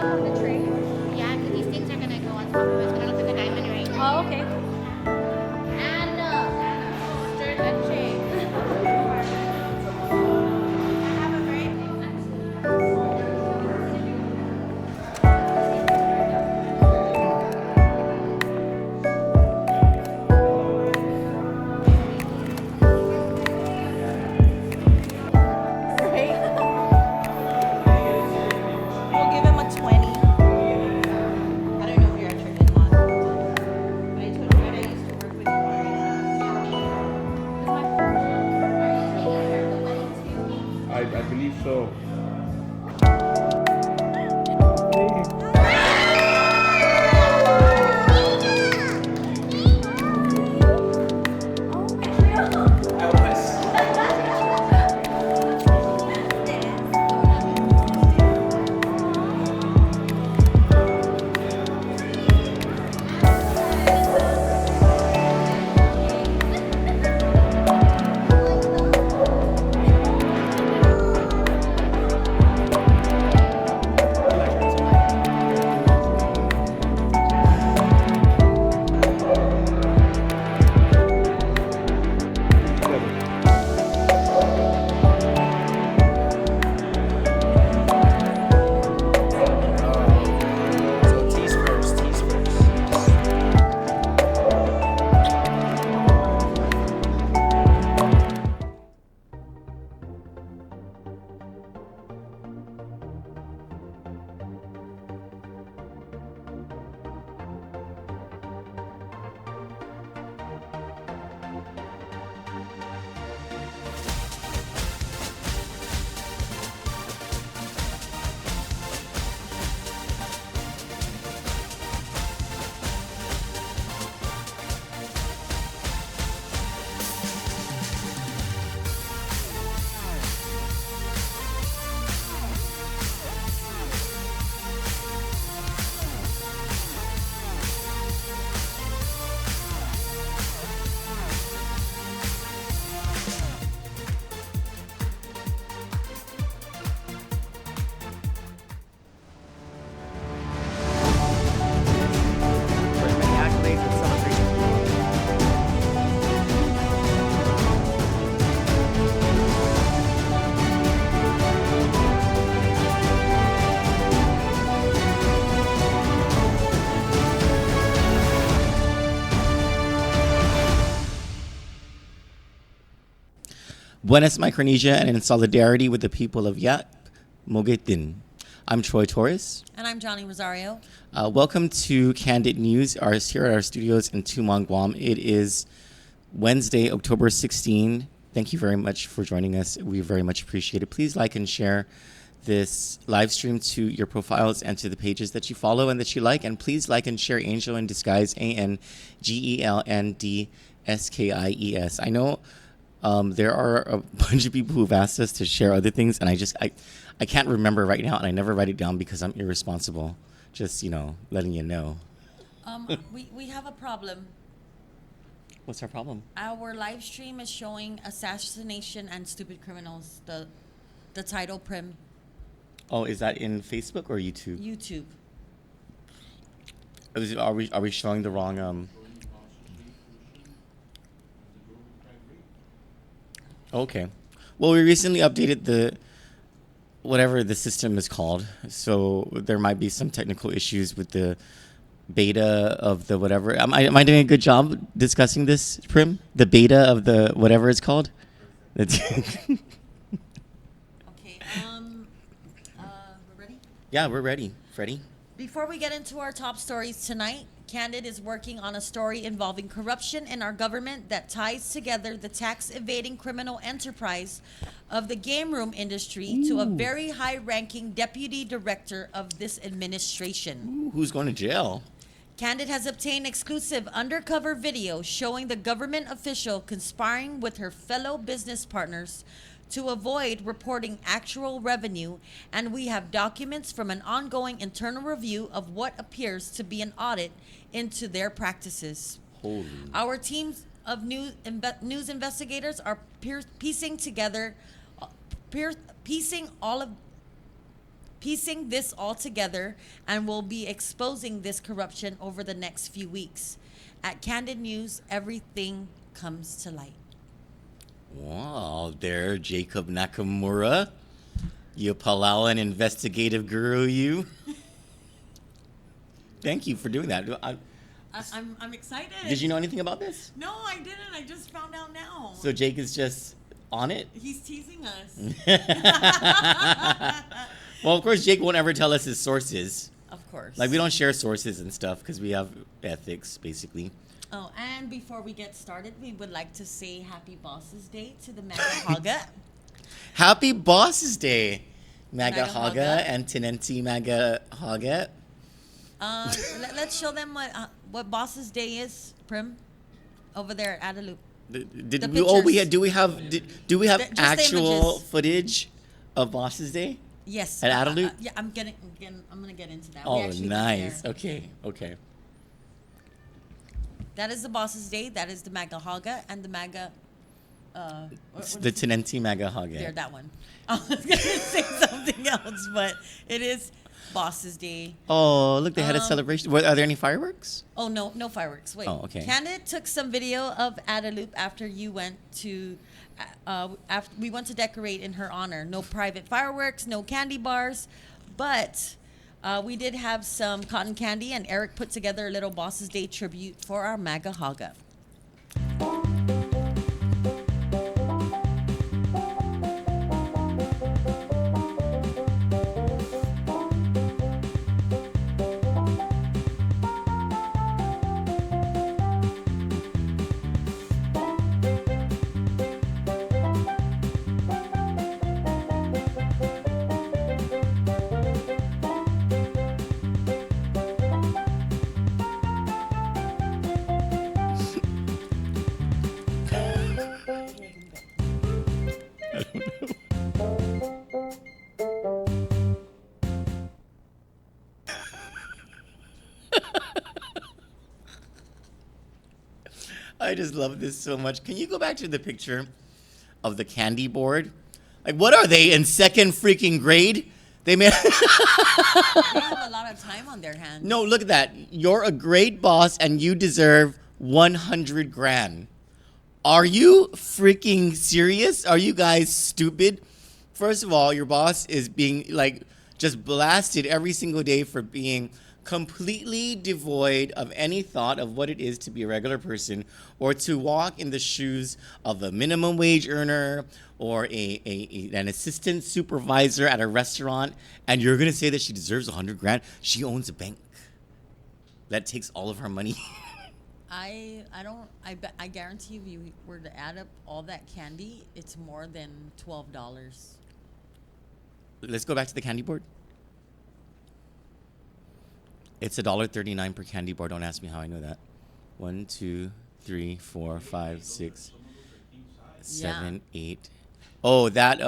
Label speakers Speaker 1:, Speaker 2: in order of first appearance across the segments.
Speaker 1: The tray? Yeah, because these things are gonna go on top of it. It's gonna look like a diamond ring. Oh, okay. And stir that tray. I have a very We'll give him a 20. I don't know if you're a trick or not. But I told Fred I used to work with
Speaker 2: I believe so.
Speaker 3: Buenas Micronesia, and in solidarity with the people of Yap, Mogetin. I'm Troy Torres.
Speaker 4: And I'm Johnny Rosario.
Speaker 3: Welcome to Kandit News, here at our studios in Tumong, Guam. It is Wednesday, October 16. Thank you very much for joining us. We very much appreciate it. Please like and share this live stream to your profiles and to the pages that you follow and that you like. And please like and share Angel in Disguise, ANGELNDSKIES. I know there are a bunch of people who've asked us to share other things, and I can't remember right now, and I never write it down because I'm irresponsible. Just, letting you know.
Speaker 4: We have a problem.
Speaker 3: What's our problem?
Speaker 4: Our live stream is showing Assassination and Stupid Criminals, the title prim.
Speaker 3: Oh, is that in Facebook or YouTube?
Speaker 4: YouTube.
Speaker 3: Are we showing the wrong Okay. Well, we recently updated the whatever the system is called, so there might be some technical issues with the beta of the whatever. Am I doing a good job discussing this, Prim? The beta of the whatever it's called?
Speaker 4: Okay. We're ready?
Speaker 3: Yeah, we're ready. Freddie?
Speaker 4: Before we get into our top stories tonight, Kandit is working on a story involving corruption in our government that ties together the tax evading criminal enterprise of the game room industry to a very high ranking deputy director of this administration.
Speaker 3: Ooh, who's going to jail?
Speaker 4: Kandit has obtained exclusive undercover video showing the government official conspiring with her fellow business partners to avoid reporting actual revenue, and we have documents from an ongoing internal review of what appears to be an audit into their practices.
Speaker 3: Holy.
Speaker 4: Our teams of news investigators are piecing this all together, and will be exposing this corruption over the next few weeks. At Candid News, everything comes to light.
Speaker 3: Wow, there, Jacob Nakamura. You Palawan investigative guru, you. Thank you for doing that.
Speaker 4: I'm excited.
Speaker 3: Did you know anything about this?
Speaker 4: No, I didn't. I just found out now.
Speaker 3: So Jake is just on it?
Speaker 4: He's teasing us.
Speaker 3: Well, of course, Jake won't ever tell us his sources.
Speaker 4: Of course.
Speaker 3: Like, we don't share sources and stuff because we have ethics, basically.
Speaker 4: Oh, and before we get started, we would like to say Happy Bosses Day to the Maga Haga.
Speaker 3: Happy Bosses Day, Maga
Speaker 4: Maga
Speaker 3: Haga
Speaker 4: Haga.
Speaker 3: and Tenenti Maga Haga.
Speaker 4: Let's show them what Bosses Day is, Prim, over there at Adaloop.
Speaker 3: Do
Speaker 4: The
Speaker 3: we
Speaker 4: pictures.
Speaker 3: do we have
Speaker 4: Just the
Speaker 3: actual
Speaker 4: images.
Speaker 3: footage of Bosses Day?
Speaker 4: Yes.
Speaker 3: At Adaloop?
Speaker 4: Yeah, I'm gonna get into that. We
Speaker 3: Oh,
Speaker 4: actually went
Speaker 3: nice.
Speaker 4: there.
Speaker 3: Okay.
Speaker 4: That is the Bosses Day. That is the Maga Haga and the Maga. What
Speaker 3: The
Speaker 4: is it?
Speaker 3: Tenenti Maga
Speaker 4: There,
Speaker 3: Haga.
Speaker 4: that one. I was gonna say something else, but it is Bosses Day.
Speaker 3: Oh, look, they had a celebration. Are there any fireworks?
Speaker 4: Oh no fireworks. Wait.
Speaker 3: Oh, okay.
Speaker 4: Candid took some video of Adaloop after you went to. After we went to decorate in her honor. No private fireworks, no candy bars, but we did have some cotton candy, and Eric put together a little Bosses Day tribute for our Maga Haga.
Speaker 3: I just love this so much. Can you go back to the picture of the candy board? Like, what are they in second freaking grade? They made.
Speaker 4: They have a lot of time on their hands.
Speaker 3: No, look at that. You're a great boss and you deserve 100 grand. Are you freaking serious? Are you guys stupid? First of all, your boss is being like just blasted every single day for being completely devoid of any thought of what it is to be a regular person or to walk in the shoes of a minimum wage earner or an assistant supervisor at a restaurant, and you're gonna say that she deserves 100 grand? She owns a bank that takes all of her money.
Speaker 4: I guarantee if you were to add up all that candy, it's more than $12.
Speaker 3: Let's go back to the candy board. It's $1.39 per candy bar. Don't ask me how I know that. 1, 2, 3, 4, 5, 6, 7, 8. Oh, that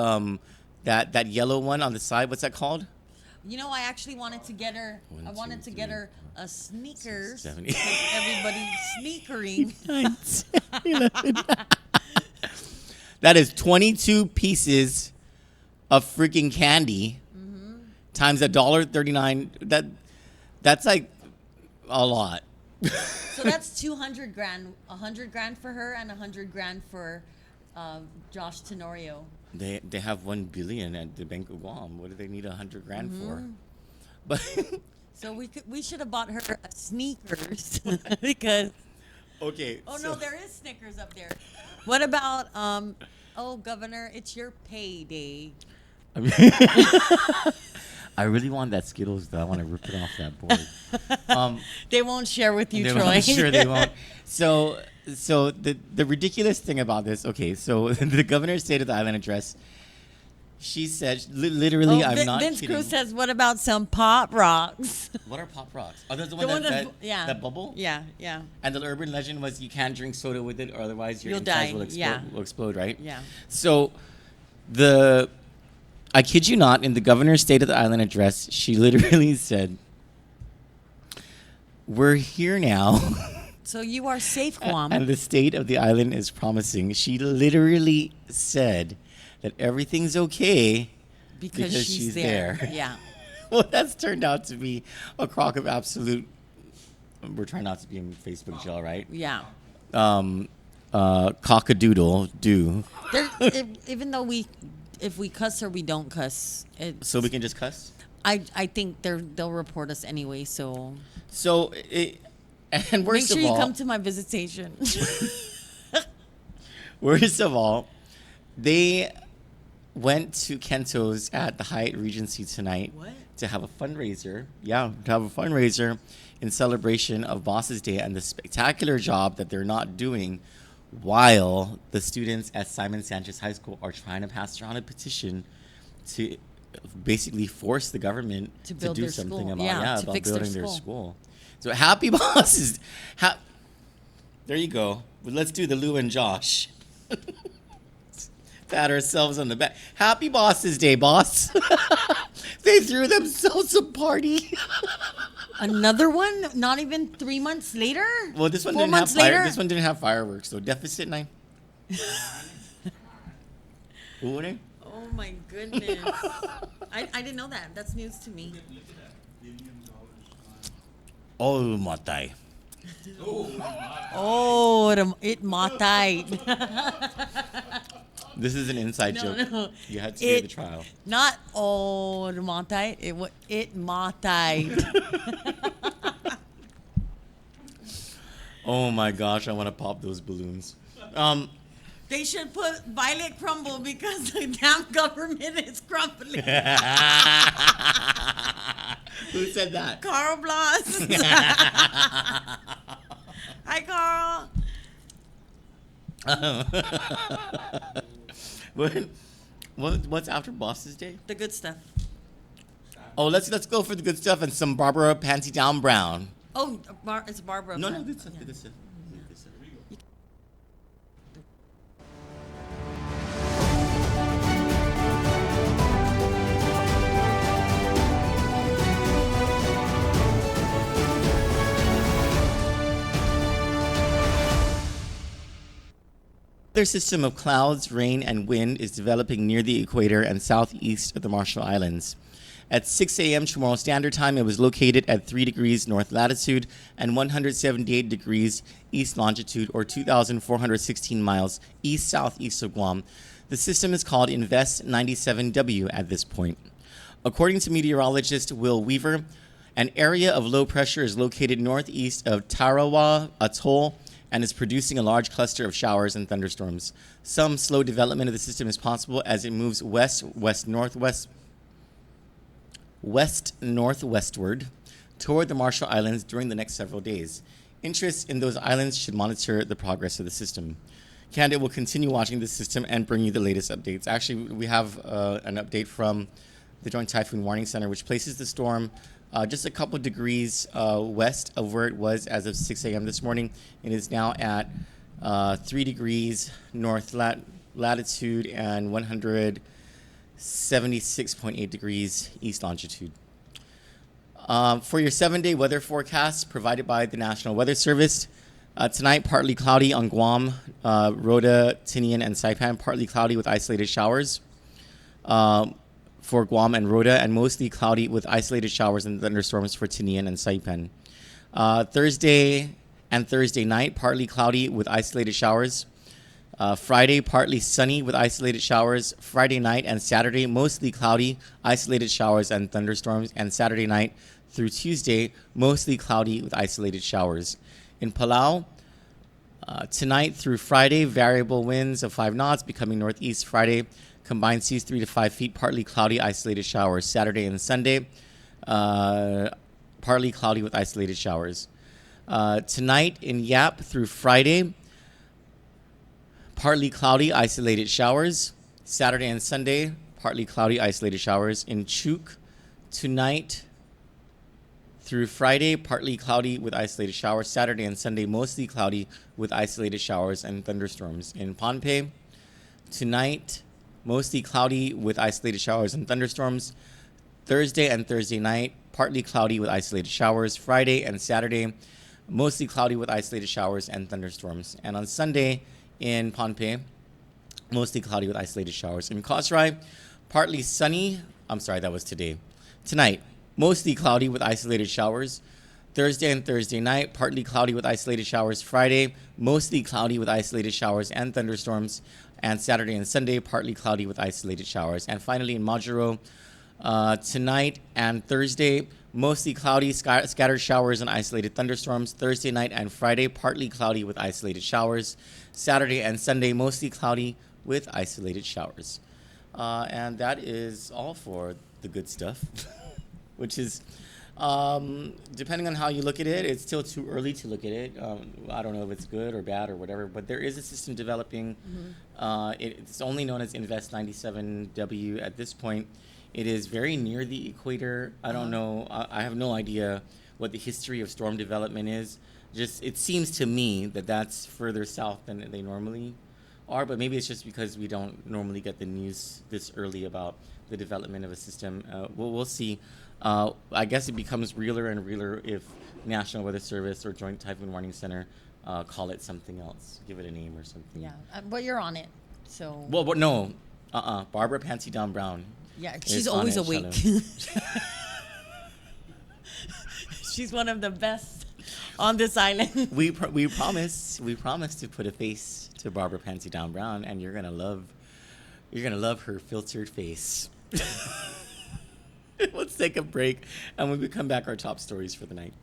Speaker 3: yellow one on the side. What's that called?
Speaker 4: You know, I actually wanted to get her.
Speaker 3: One,
Speaker 4: I wanted
Speaker 3: two,
Speaker 4: to get
Speaker 3: three,
Speaker 4: her a sneakers.
Speaker 3: 7,
Speaker 4: Because everybody's sneakering.
Speaker 3: 9, 10, 11. That is 22 pieces of freaking candy times $1.39. That's like a lot.
Speaker 4: So that's 200 grand. 100 grand for her and 100 grand for Josh Tenorio.
Speaker 3: They have 1 billion at the Bank of Guam. What do they need 100 grand for? But
Speaker 4: So we should have bought her sneakers because.
Speaker 3: okay.
Speaker 4: Oh
Speaker 3: so-
Speaker 4: no, there is Snickers up there. What about oh Governor, it's your payday.
Speaker 3: I mean, I really want that Skittles though. I want to rip it off that board.
Speaker 4: They won't share with you,
Speaker 3: They
Speaker 4: Troy.
Speaker 3: won't, sure they won't. So the ridiculous thing about this. Okay, so the governor stated the island address. She said, literally, I'm not
Speaker 4: Vince
Speaker 3: kidding.
Speaker 4: Cruz says, "What about some pop rocks?"
Speaker 3: What are Pop Rocks? Oh, that's the
Speaker 4: The
Speaker 3: one
Speaker 4: one
Speaker 3: that,
Speaker 4: that's- yeah.
Speaker 3: that bubble?
Speaker 4: Yeah, yeah,
Speaker 3: And the urban legend was you can't drink soda with it, or otherwise your
Speaker 4: You'll
Speaker 3: insides
Speaker 4: die.
Speaker 3: will explode,
Speaker 4: Yeah.
Speaker 3: will explode, right?
Speaker 4: yeah.
Speaker 3: So I kid you not, in the governor's State of the Island address, she literally said, "We're here now."
Speaker 4: So you are safe, Guam.
Speaker 3: And the state of the island is promising. She literally said that everything's okay
Speaker 4: because she's
Speaker 3: she's
Speaker 4: there.
Speaker 3: there.
Speaker 4: Yeah.
Speaker 3: Well, that's turned out to be a crock of absolute. We're trying not to be in Facebook jail, right?
Speaker 4: Yeah.
Speaker 3: Cockadoodle do.
Speaker 4: Even though if we cuss or we don't cuss,
Speaker 3: So we can just cuss.
Speaker 4: I think they'll report us anyway. So
Speaker 3: And worst
Speaker 4: make sure
Speaker 3: of
Speaker 4: you
Speaker 3: all,
Speaker 4: come to my visitation.
Speaker 3: worst of all, they went to Kento's at the Hyatt Regency tonight to have a fundraiser. Yeah, to have a fundraiser in celebration of Bosses Day and the spectacular job that they're not doing while the students at Simon Sanchez High School are trying to pass around a petition to basically force the government to
Speaker 4: build
Speaker 3: do
Speaker 4: their
Speaker 3: something
Speaker 4: school.
Speaker 3: about,
Speaker 4: Yeah, to
Speaker 3: about
Speaker 4: fix their
Speaker 3: building their
Speaker 4: school.
Speaker 3: school. So happy Bosses. There you go. Let's do the Lou and Josh. Pat ourselves on the back. Happy Bosses Day, boss. They threw themselves a party.
Speaker 4: Another one? Not even 3 months later?
Speaker 3: Well, this one
Speaker 4: 4
Speaker 3: didn't
Speaker 4: months
Speaker 3: have
Speaker 4: later?
Speaker 3: This one didn't have fireworks, so deficit 9. What?
Speaker 4: Oh my goodness. I didn't know that. That's news to me.
Speaker 3: Oh, matay.
Speaker 4: Oh, it matay.
Speaker 3: This is an inside joke.
Speaker 4: No.
Speaker 3: You had to hear the trial.
Speaker 4: Not oh, it matay. It matay.
Speaker 3: Oh my gosh, I want to pop those balloons.
Speaker 4: They should put Violet Crumble because the damn government is crumbling.
Speaker 3: Who said that?
Speaker 4: Carl Bloss. Hi, Carl.
Speaker 3: What's after Bosses Day?
Speaker 4: The good stuff.
Speaker 3: Oh, let's go for the good stuff and some Barbara Panty Down Brown.
Speaker 4: Oh, it's Barbara.
Speaker 3: No,
Speaker 4: Brown.
Speaker 3: good stuff,
Speaker 4: Yeah.
Speaker 3: good stuff. Good stuff. Their system of clouds, rain, and wind is developing near the equator and southeast of the Marshall Islands. At 6 a.m. tomorrow Standard Time, it was located at 3 degrees north latitude and 178 degrees east longitude, or 2,416 miles east-southeast of Guam. The system is called Invest 97W at this point. According to meteorologist Will Weaver, an area of low pressure is located northeast of Tarawa Atoll and is producing a large cluster of showers and thunderstorms. Some slow development of the system is possible as it moves west-northwestward toward the Marshall Islands during the next several days. Interests in those islands should monitor the progress of the system. Kandit will continue watching the system and bring you the latest updates. Actually, we have an update from the Joint Typhoon Warning Center, which places the storm just a couple degrees west of where it was as of 6 a.m. this morning. It is now at 3 degrees north latitude and 176.8 degrees east longitude. For your 7-day weather forecast provided by the National Weather Service, tonight partly cloudy on Guam, Rota, Tinian, and Saipan, partly cloudy with isolated showers for Guam and Rota, and mostly cloudy with isolated showers and thunderstorms for Tinian and Saipan. Thursday and Thursday night, partly cloudy with isolated showers. Friday, partly sunny with isolated showers. Friday night and Saturday, mostly cloudy, isolated showers and thunderstorms. And Saturday night through Tuesday, mostly cloudy with isolated showers. In Palau, tonight through Friday, variable winds of 5 knots, becoming northeast Friday. Combined seas 3 to 5 feet. Partly cloudy, isolated showers. Saturday and Sunday, partly cloudy with isolated showers. Tonight in Yap through Friday, partly cloudy, isolated showers. Saturday and Sunday, partly cloudy, isolated showers. In Chuk, tonight through Friday, partly cloudy with isolated showers. Saturday and Sunday, mostly cloudy with isolated showers and thunderstorms. In Pohnpei, tonight, mostly cloudy with isolated showers and thunderstorms. Thursday and Thursday night, partly cloudy with isolated showers. Friday and Saturday, mostly cloudy with isolated showers and thunderstorms. And on Sunday in Pohnpei, mostly cloudy with isolated showers. In Kosrae, partly sunny. I'm sorry, that was today. Tonight, mostly cloudy with isolated showers. Thursday and Thursday night, partly cloudy with isolated showers. Friday, mostly cloudy with isolated showers and thunderstorms. And Saturday and Sunday, partly cloudy with isolated showers. And finally in Majuro, tonight and Thursday, mostly cloudy, scattered showers and isolated thunderstorms. Thursday night and Friday, partly cloudy with isolated showers. Saturday and Sunday, mostly cloudy with isolated showers. And that is all for the good stuff, which is, depending on how you look at it, it's still too early to look at it. I don't know if it's good or bad or whatever, but there is a system developing. It's only known as Invest 97W at this point. It is very near the equator. I don't know. I have no idea what the history of storm development is. Just it seems to me that that's further south than they normally are, but maybe it's just because we don't normally get the news this early about the development of a system. We'll see. I guess it becomes realer and realer if National Weather Service or Joint Typhoon Warning Center call it something else, give it a name or something.
Speaker 4: Yeah, but you're on it, so.
Speaker 3: Well, no. Barbara Pansy Down Brown.
Speaker 4: Yeah,
Speaker 3: is
Speaker 4: she's
Speaker 3: on
Speaker 4: always
Speaker 3: it,
Speaker 4: awake.
Speaker 3: Shalom.
Speaker 4: She's one of the best on this island.
Speaker 3: We promise to put a face to Barbara Pansy Down Brown, and you're gonna love her filtered face. Let's take a break, and when we come back, our top stories for the night.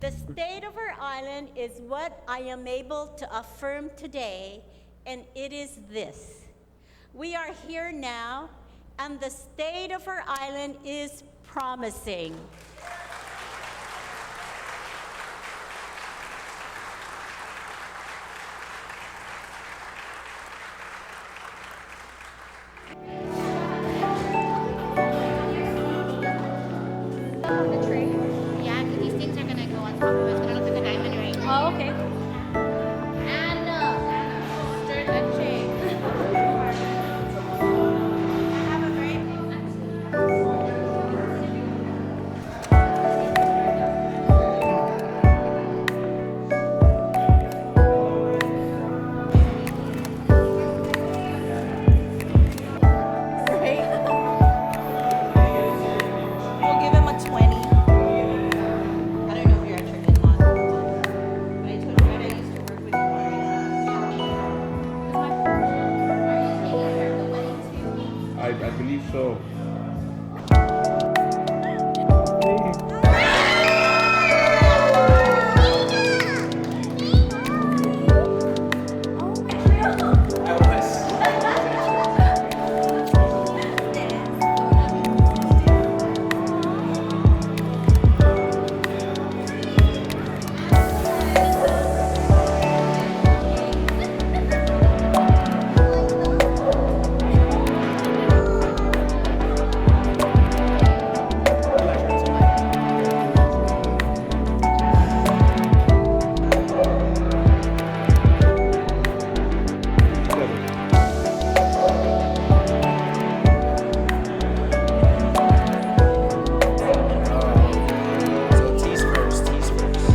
Speaker 5: The state of our island is what I am able to affirm today, and it is this. We are here now, and the state of our island is promising.
Speaker 1: The tray? Yeah, because these things are gonna go on top of it. It's gonna look like a diamond ring. Oh, okay. And stir that shake. I have a very
Speaker 4: We'll give him a 20. I don't know if you're actually in line. But I told Fred I used to work with you.
Speaker 2: I believe so.
Speaker 6: So tease first, tease first.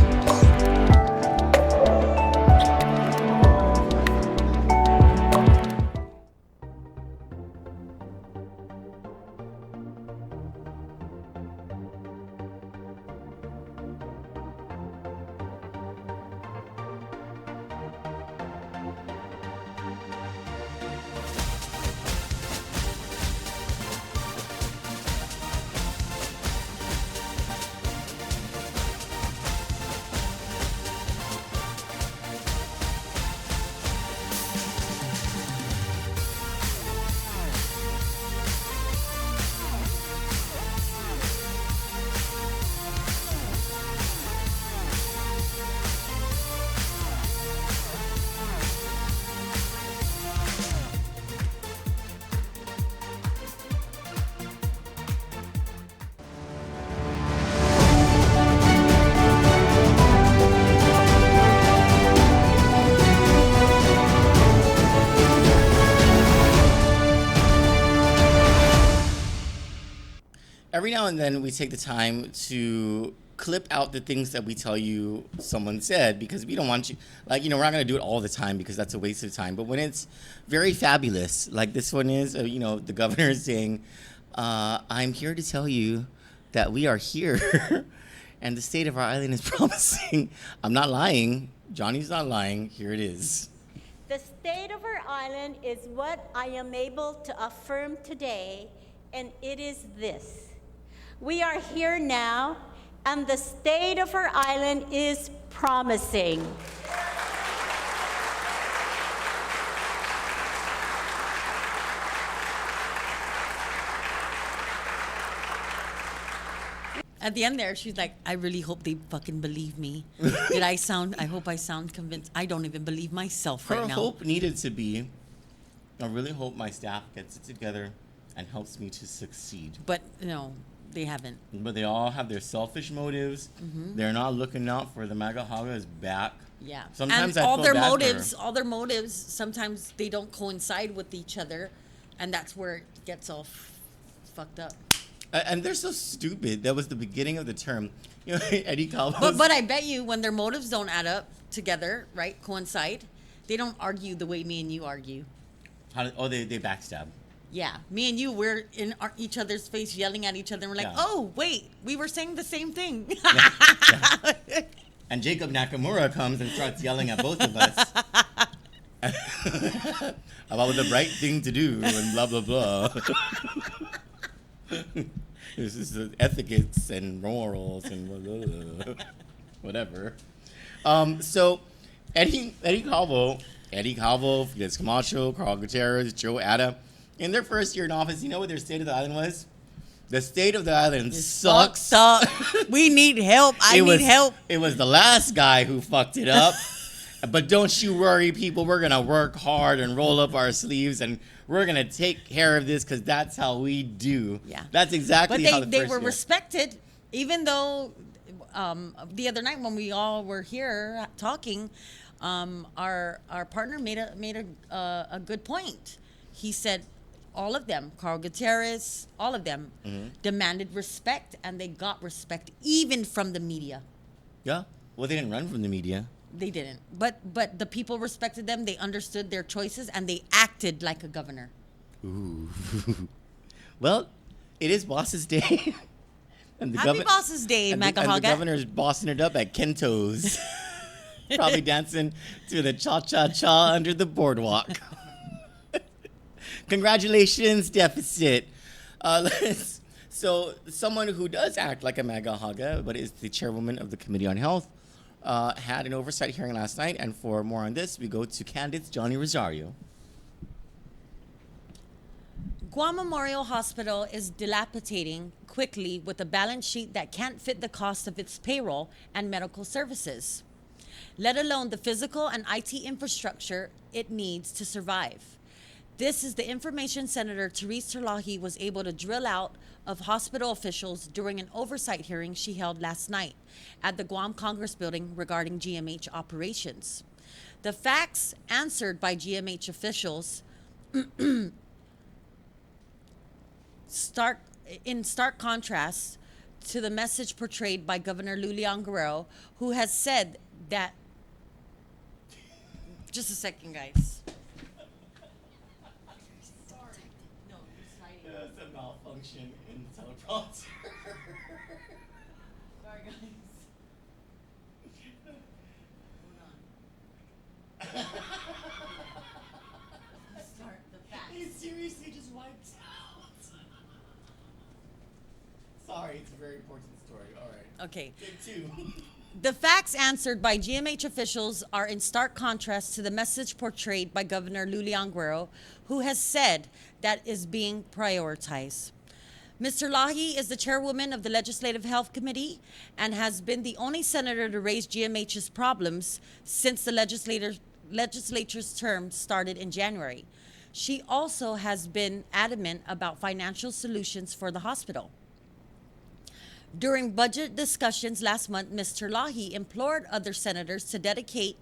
Speaker 3: Every now and then we take the time to clip out the things that we tell you someone said because we don't want you, like, we're not going to do it all the time because that's a waste of time. But when it's very fabulous, like this one is, the governor is saying, I'm here to tell you that we are here and the state of our island is promising. I'm not lying. Johnny's not lying. Here it is.
Speaker 5: The state of our island is what I am able to affirm today, and it is this. We are here now, and the state of our island is promising.
Speaker 4: At the end there, she's like, I really hope they fucking believe me. I hope I sound convinced. I don't even believe myself
Speaker 3: Her
Speaker 4: right now.
Speaker 3: hope needed to be, I really hope my staff gets it together and helps me to succeed.
Speaker 4: But no, they haven't.
Speaker 3: But they all have their selfish motives. They're not looking out for the MAGA Haga's back.
Speaker 4: Yeah.
Speaker 3: Sometimes
Speaker 4: and
Speaker 3: I
Speaker 4: all
Speaker 3: feel
Speaker 4: their
Speaker 3: bad for
Speaker 4: motives,
Speaker 3: her.
Speaker 4: all their motives, sometimes they don't coincide with each other, and that's where it gets all fucked up.
Speaker 3: And they're so stupid. That was the beginning of the term. Eddie Calvo.
Speaker 4: But I bet you when their motives don't add up together, right, coincide, they don't argue the way me and you argue.
Speaker 3: They backstab.
Speaker 4: Yeah, me and you, we're in each other's face yelling at each other, and we're like,
Speaker 3: Yeah.
Speaker 4: oh, wait, we were saying the same thing.
Speaker 3: Yeah. And Jacob Nakamura comes and starts yelling at both of us about the right thing to do and blah, blah, blah. This is the ethics and morals and blah, blah, blah. Whatever. So Eddie Calvo, Felix Camacho, Carl Gutierrez, Joe Ada, in their first year in office, you know what their state of the island was? The state of the island sucks.
Speaker 4: Fucked up. We need help. I need help.
Speaker 3: It was the last guy who fucked it up. But don't you worry, people. We're going to work hard and roll up our sleeves, and we're going to take care of this because that's how we do.
Speaker 4: Yeah.
Speaker 3: That's exactly how
Speaker 4: But they were respected, even though the other night when we all were here talking, our partner made a good point. He said all of them, Carl Gutierrez, all of them, demanded respect, and they got respect even from the media.
Speaker 3: Yeah. Well, they didn't run from the media.
Speaker 4: They didn't. But the people respected them. They understood their choices, and they acted like a governor.
Speaker 3: Ooh. Well, it is Boss's Day. And
Speaker 4: Happy Boss's Day,
Speaker 3: and the
Speaker 4: Magahaga.
Speaker 3: governor's bossing it up at Kento's. Probably dancing to the cha-cha-cha under the boardwalk. Congratulations, deficit. So someone who does act like a Magahaga, but is the chairwoman of the Committee on Health, had an oversight hearing last night. And for more on this, we go to Kandit's Johnny Rosario.
Speaker 4: Guam Memorial Hospital is dilapidating quickly with a balance sheet that can't fit the cost of its payroll and medical services, let alone the physical and IT infrastructure it needs to survive. This is the information Senator Therese Terlahi was able to drill out of hospital officials during an oversight hearing she held last night at the Guam Congress building regarding GMH operations. The facts answered by GMH officials in stark contrast to the message portrayed by Governor Lulian Guerrero, who has said that. Just a second, guys.
Speaker 3: That's a malfunction in the teleprompter.
Speaker 4: Sorry, guys. Start the facts.
Speaker 3: He seriously just wiped out. Sorry, it's a very important story. All right.
Speaker 4: Okay.
Speaker 3: Take two.
Speaker 4: The facts answered by GMH officials are in stark contrast to the message portrayed by Governor Lulian Guerrero, who has said that is being prioritized. Mr. Lahi is the chairwoman of the Legislative Health Committee and has been the only senator to raise GMH's problems since the legislature's term started in January. She also has been adamant about financial solutions for the hospital. During budget discussions last month, Mr. Lahi implored other senators to dedicate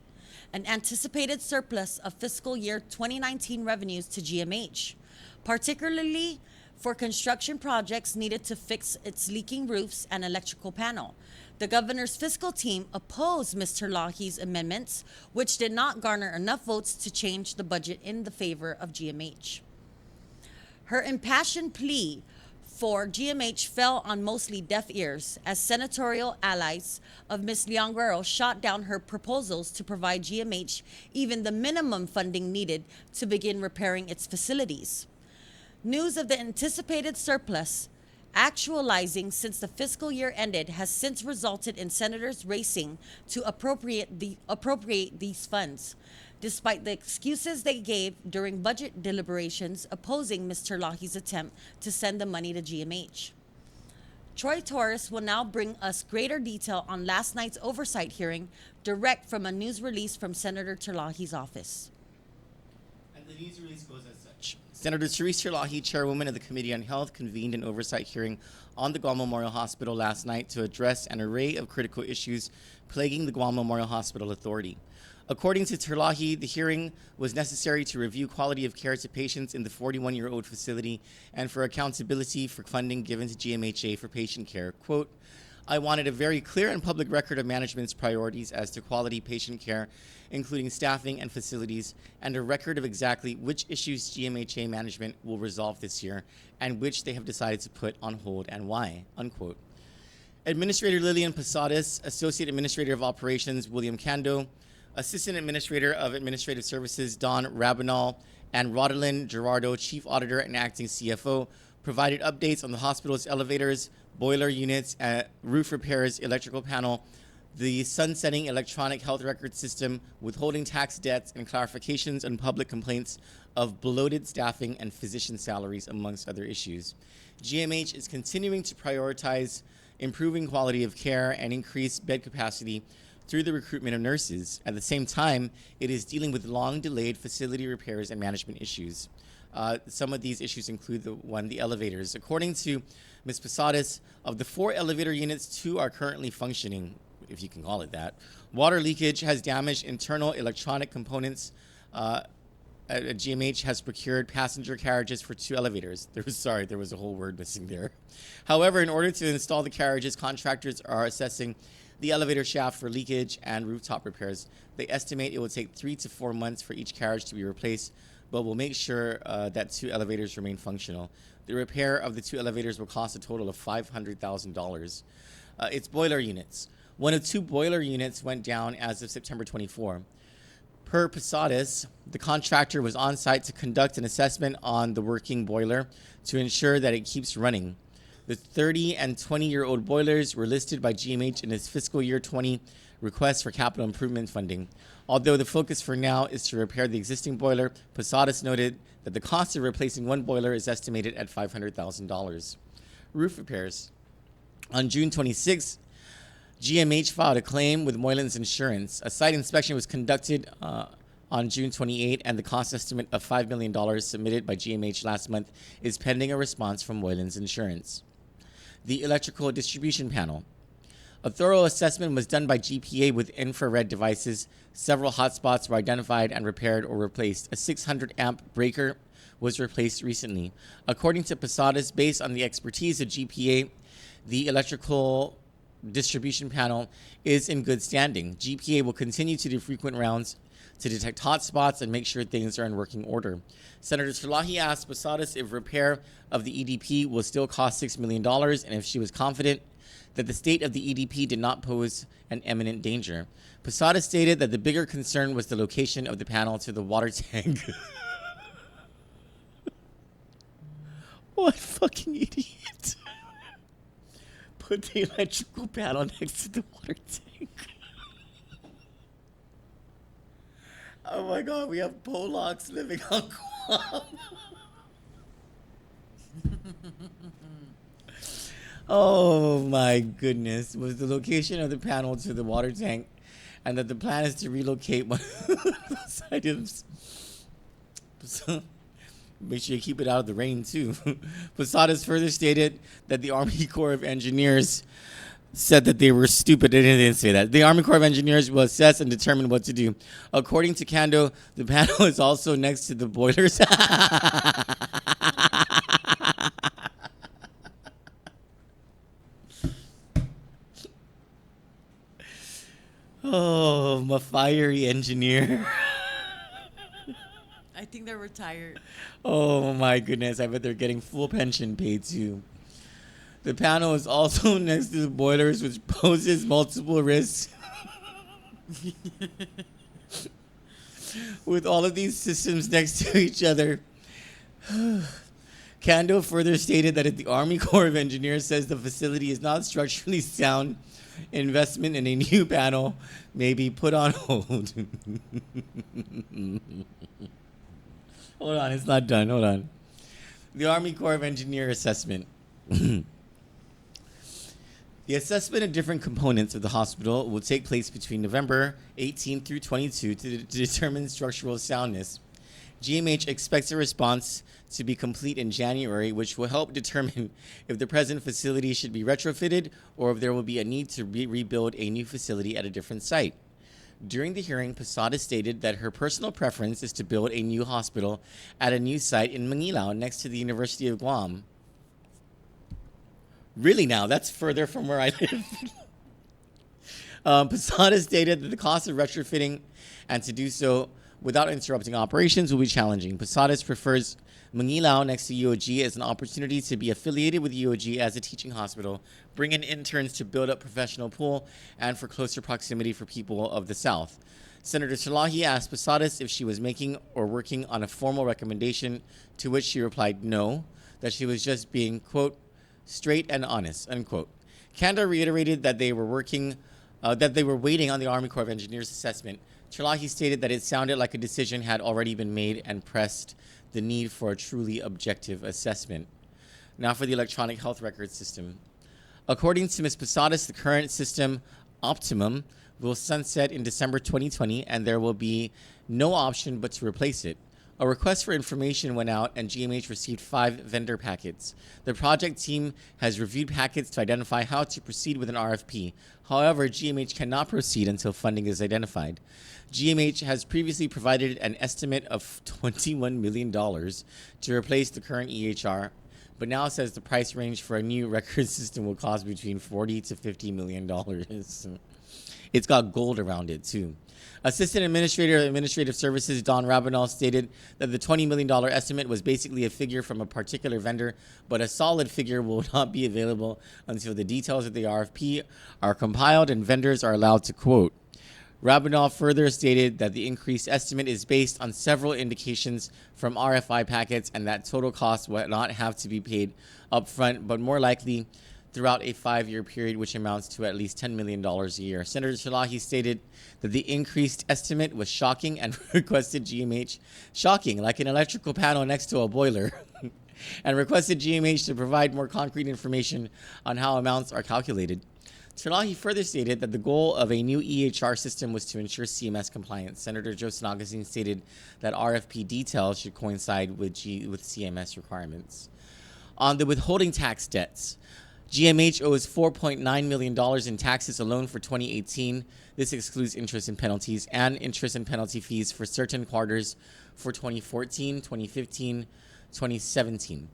Speaker 4: an anticipated surplus of fiscal year 2019 revenues to GMH, particularly for construction projects needed to fix its leaking roofs and electrical panel. The governor's fiscal team opposed Mr. Lahi's amendments, which did not garner enough votes to change the budget in the favor of GMH. Her impassioned plea for GMH fell on mostly deaf ears as senatorial allies of Ms. Leon Guerrero shot down her proposals to provide GMH even the minimum funding needed to begin repairing its facilities. News of the anticipated surplus actualizing since the fiscal year ended has since resulted in senators racing to appropriate these funds, despite the excuses they gave during budget deliberations opposing Mr. Lahi's attempt to send the money to GMH. Troy Torres will now bring us greater detail on last night's oversight hearing, direct from a news release from Senator Terlahi's office.
Speaker 3: And the news release goes as such. Senator Therese Terlahi, chairwoman of the Committee on Health, convened an oversight hearing on the Guam Memorial Hospital last night to address an array of critical issues plaguing the Guam Memorial Hospital Authority. According to Terlahi, the hearing was necessary to review quality of care to patients in the 41-year-old facility and for accountability for funding given to GMHA for patient care. Quote, I wanted a very clear and public record of management's priorities as to quality patient care, including staffing and facilities, and a record of exactly which issues GMHA management will resolve this year and which they have decided to put on hold and why, unquote. Administrator Lillian Posadas, Associate Administrator of Operations William Cando, Assistant Administrator of Administrative Services Don Rabinal, and Rodolin Gerardo, Chief Auditor and Acting CFO, provided updates on the hospital's elevators, boiler units, roof repairs, electrical panel, the sunsetting electronic health record system, withholding tax debts, and clarifications on public complaints of bloated staffing and physician salaries, amongst other issues. GMH is continuing to prioritize improving quality of care and increase bed capacity through the recruitment of nurses. At the same time, it is dealing with long-delayed facility repairs and management issues. Some of these issues include the elevators. According to Ms. Posadas, of the 4 elevator units, 2 are currently functioning, if you can call it that. Water leakage has damaged internal electronic components. GMH has procured passenger carriages for 2 elevators. There was a whole word missing there. However, in order to install the carriages, contractors are assessing the elevator shaft for leakage and rooftop repairs. They estimate it will take 3 to 4 months for each carriage to be replaced, but will make sure that 2 elevators remain functional. The repair of the 2 elevators will cost a total of $500,000. It's boiler units. One of 2 boiler units went down as of September 24. Per Posadas, the contractor was on site to conduct an assessment on the working boiler to ensure that it keeps running. The 30 and 20-year-old boilers were listed by GMH in its fiscal year 20 request for capital improvement funding. Although the focus for now is to repair the existing boiler, Posadas noted that the cost of replacing one boiler is estimated at $500,000. Roof repairs. On June 26, GMH filed a claim with Moylan's Insurance. A site inspection was conducted on June 28, and the cost estimate of $5 million submitted by GMH last month is pending a response from Moylan's Insurance. The electrical distribution panel. A thorough assessment was done by GPA with infrared devices. Several hotspots were identified and repaired or replaced. A 600-amp breaker was replaced recently. According to Posadas, based on the expertise of GPA, the electrical distribution panel is in good standing. GPA will continue to do frequent rounds to detect hotspots and make sure things are in working order. Senator Salahi asked Posadas if repair of the EDP will still cost $6 million and if she was confident that the state of the EDP did not pose an imminent danger. Posadas stated that the bigger concern was the location of the panel to the water tank. What fucking idiot. Put the electrical panel next to the water tank. Oh my God, we have Polacks living on Guam. Oh my goodness. Was the location of the panel to the water tank, and that the plan is to relocate one of those items. So, make sure you keep it out of the rain too. Posadas further stated that the Army Corps of Engineers said that they were stupid. They didn't say that. The Army Corps of Engineers will assess and determine what to do. According to Kando, the panel is also next to the boilers. Oh, my fiery engineer.
Speaker 4: I think they're retired.
Speaker 3: Oh my goodness, I bet they're getting full pension paid too. The panel is also next to the boilers, which poses multiple risks. With all of these systems next to each other. Kando further stated that if the Army Corps of Engineers says the facility is not structurally sound, investment in a new panel may be put on hold. Hold on, it's not done. Hold on. The Army Corps of Engineer assessment. The assessment of different components of the hospital will take place between November 18 through 22 to determine structural soundness. GMH expects a response to be complete in January, which will help determine if the present facility should be retrofitted or if there will be a need to rebuild a new facility at a different site. During the hearing, Posada stated that her personal preference is to build a new hospital at a new site in Manilao next to the University of Guam. Really now? That's further from where I live. Posada stated that the cost of retrofitting and to do so without interrupting operations will be challenging. Posadas prefers Manilao next to UOG as an opportunity to be affiliated with UOG as a teaching hospital, bring in interns to build up professional pool, and for closer proximity for people of the South. Senator Salahi asked Posadas if she was making or working on a formal recommendation, to which she replied no, that she was just being, quote, straight and honest, unquote. Kanda reiterated that they were working that they were waiting on the Army Corps of Engineers assessment. Terlahi stated that it sounded like a decision had already been made and pressed the need for a truly objective assessment. Now for the electronic health record system. According to Ms. Posadas, the current system, Optimum, will sunset in December 2020, and there will be no option but to replace it. A request for information went out, and GMH received 5 vendor packets. The project team has reviewed packets to identify how to proceed with an RFP. However, GMH cannot proceed until funding is identified. GMH has previously provided an estimate of $21 million to replace the current EHR, but now says the price range for a new record system will cost between $40 to $50 million. It's got gold around it, too. Assistant Administrator of Administrative Services Don Rabinal stated that the $20 million estimate was basically a figure from a particular vendor, but a solid figure will not be available until the details of the RFP are compiled and vendors are allowed to quote. Rabinal further stated that the increased estimate is based on several indications from RFI packets and that total costs will not have to be paid upfront, but more likely throughout a 5-year period, which amounts to at least $10 million a year. Senator Terlahi stated that the increased estimate was shocking and requested GMH, shocking, like an electrical panel next to a boiler, and requested GMH to provide more concrete information on how amounts are calculated. Terlahi further stated that the goal of a new EHR system was to ensure CMS compliance. Senator Joseph Augustine stated that RFP details should coincide with CMS requirements. On the withholding tax debts, GMH owes $4.9 million in taxes alone for 2018. This excludes interest and penalties and interest and penalty fees for certain quarters for 2014, 2015, 2017.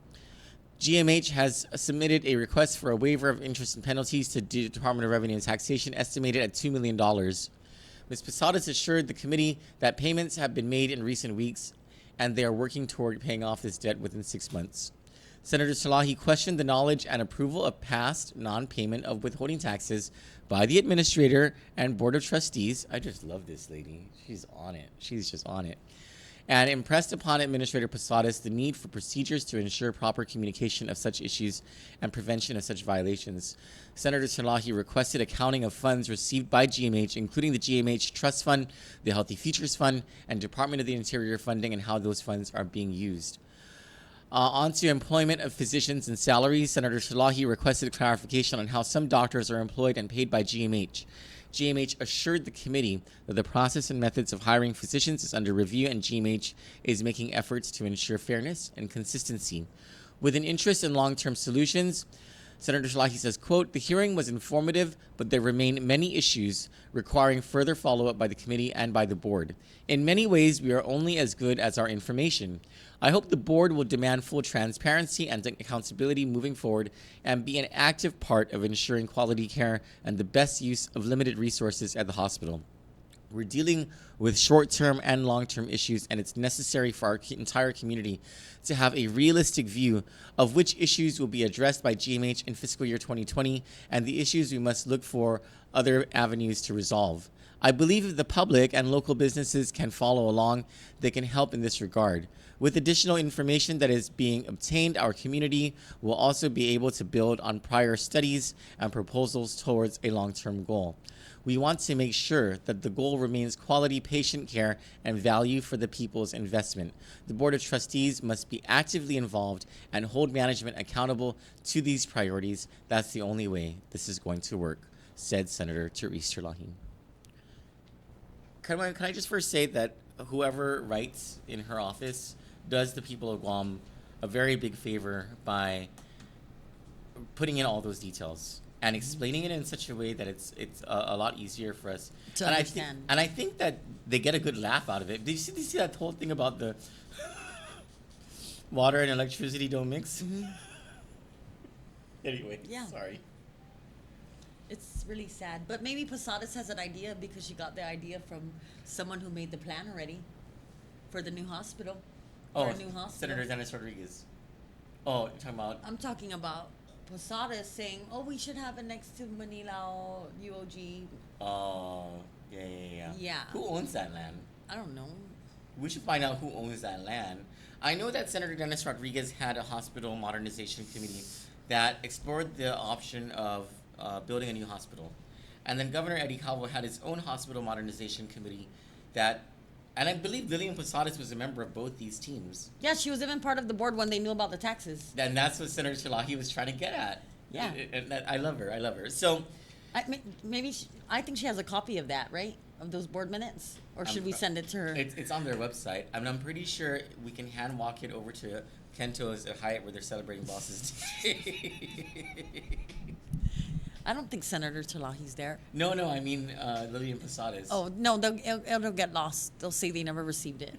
Speaker 3: GMH has submitted a request for a waiver of interest and penalties to the Department of Revenue and Taxation, estimated at $2 million. Ms. Posadas assured the committee that payments have been made in recent weeks, and they are working toward paying off this debt within 6 months. Senator Terlahi questioned the knowledge and approval of past non-payment of withholding taxes by the administrator and board of trustees. I just love this lady. She's on it. She's just on it. And impressed upon Administrator Posadas the need for procedures to ensure proper communication of such issues and prevention of such violations. Senator Terlahi requested accounting of funds received by GMH, including the GMH Trust Fund, the Healthy Futures Fund, and Department of the Interior funding, and how those funds are being used. On to employment of physicians and salaries, Senator Terlahi requested clarification on how some doctors are employed and paid by GMH. GMH assured the committee that the process and methods of hiring physicians is under review, and GMH is making efforts to ensure fairness and consistency. With an interest in long-term solutions, Senator Terlahi says, quote, "The hearing was informative, but there remain many issues requiring further follow-up by the committee and by the board. In many ways, we are only as good as our information. I hope the board will demand full transparency and accountability moving forward and be an active part of ensuring quality care and the best use of limited resources at the hospital. We're dealing with short-term and long-term issues, and it's necessary for our entire community to have a realistic view of which issues will be addressed by GMH in fiscal year 2020 and the issues we must look for other avenues to resolve. I believe if the public and local businesses can follow along, they can help in this regard. With additional information that is being obtained, our community will also be able to build on prior studies and proposals towards a long-term goal. We want to make sure that the goal remains quality patient care and value for the people's investment. The Board of Trustees must be actively involved and hold management accountable to these priorities. That's the only way this is going to work," said Senator Therese Terlahi. Can I just first say that whoever writes in her office does the people of Guam a very big favor by putting in all those details and explaining it in such a way that it's a lot easier for us
Speaker 4: to understand.
Speaker 3: I think that they get a good laugh out of it. Did you see that whole thing about the water and electricity don't mix?
Speaker 4: Mm-hmm.
Speaker 3: Anyway,
Speaker 4: Yeah.
Speaker 3: sorry.
Speaker 4: It's really sad. But maybe Posadas has an idea because she got the idea from someone who made the plan already for the new hospital. For a new hospital.
Speaker 3: Senator Dennis Rodriguez. Oh, you're talking about...
Speaker 4: I'm talking about Posadas saying, "Oh, we should have it next to Manila UOG."
Speaker 3: Oh, yeah.
Speaker 4: Yeah.
Speaker 3: Who owns that land?
Speaker 4: I don't know.
Speaker 3: We should find out who owns that land. I know that Senator Dennis Rodriguez had a hospital modernization committee that explored the option of building a new hospital. And then Governor Eddie Calvo had his own hospital modernization committee that, and I believe Lillian Posadas was a member of both these teams.
Speaker 4: Yeah, she was even part of the board when they knew about the taxes.
Speaker 3: And that's what Senator Talahi was trying to get at.
Speaker 4: Yeah.
Speaker 3: And I love her. I love her. So,
Speaker 4: I think she has a copy of that, right? Of those board minutes? Or should we send it to her?
Speaker 3: it's on their website. I mean, I'm pretty sure we can hand walk it over to Kento's at Hyatt where they're celebrating Bosses Day.
Speaker 4: I don't think Senator Talahi's there.
Speaker 3: No, I mean Lillian Posadas.
Speaker 4: Oh, no, it'll get lost. They'll say they never received it.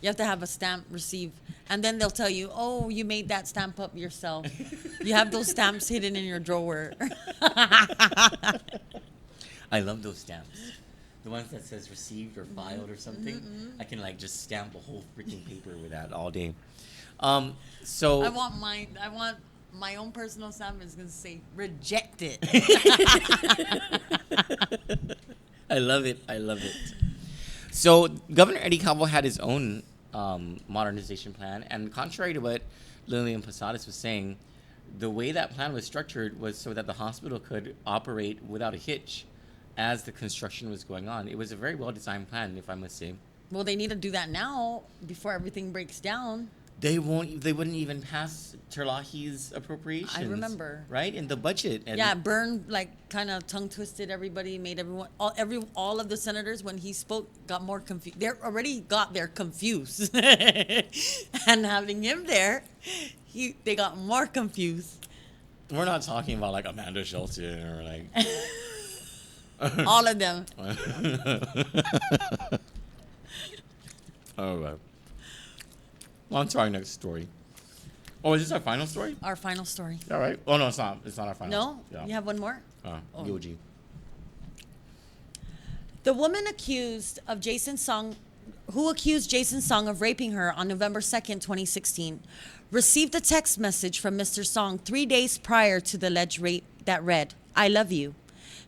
Speaker 4: You have to have a stamp receive. And then they'll tell you, oh, you made that stamp up yourself. You have those stamps hidden in your drawer.
Speaker 3: I love those stamps. The ones that says received or filed or something.
Speaker 4: Mm-hmm.
Speaker 3: I can like just stamp a whole freaking paper with that all day. So
Speaker 4: I want my own personal stamp is going to say rejected.
Speaker 3: I love it. So Governor Eddie Calvo had his own modernization plan, and contrary to what Lillian Posadas was saying, the way that plan was structured was so that the hospital could operate without a hitch as the construction was going on. It was a very well-designed plan, if I must say.
Speaker 4: Well, they need to do that now before everything breaks down.
Speaker 3: They wouldn't even pass Terlahi's appropriations.
Speaker 4: I remember.
Speaker 3: Right? In the budget. And
Speaker 4: Yeah, Byrne kind of tongue twisted everybody, made everyone all of the senators when he spoke got more confused. They already got there confused, and having him there, they got more confused.
Speaker 3: we're not talking about like Amanda Shelton or like
Speaker 4: All of them.
Speaker 3: All right. On to our next story. Oh, is this our final story?
Speaker 4: Our final story.
Speaker 3: All right. Oh no, it's not. It's not our final.
Speaker 4: No,
Speaker 3: Yeah.
Speaker 4: you have one more.
Speaker 3: Yoji.
Speaker 4: The woman who accused Jason Song of raping her on November 2nd, 2016, received a text message from Mr. Song 3 days prior to the alleged rape that read, "I love you."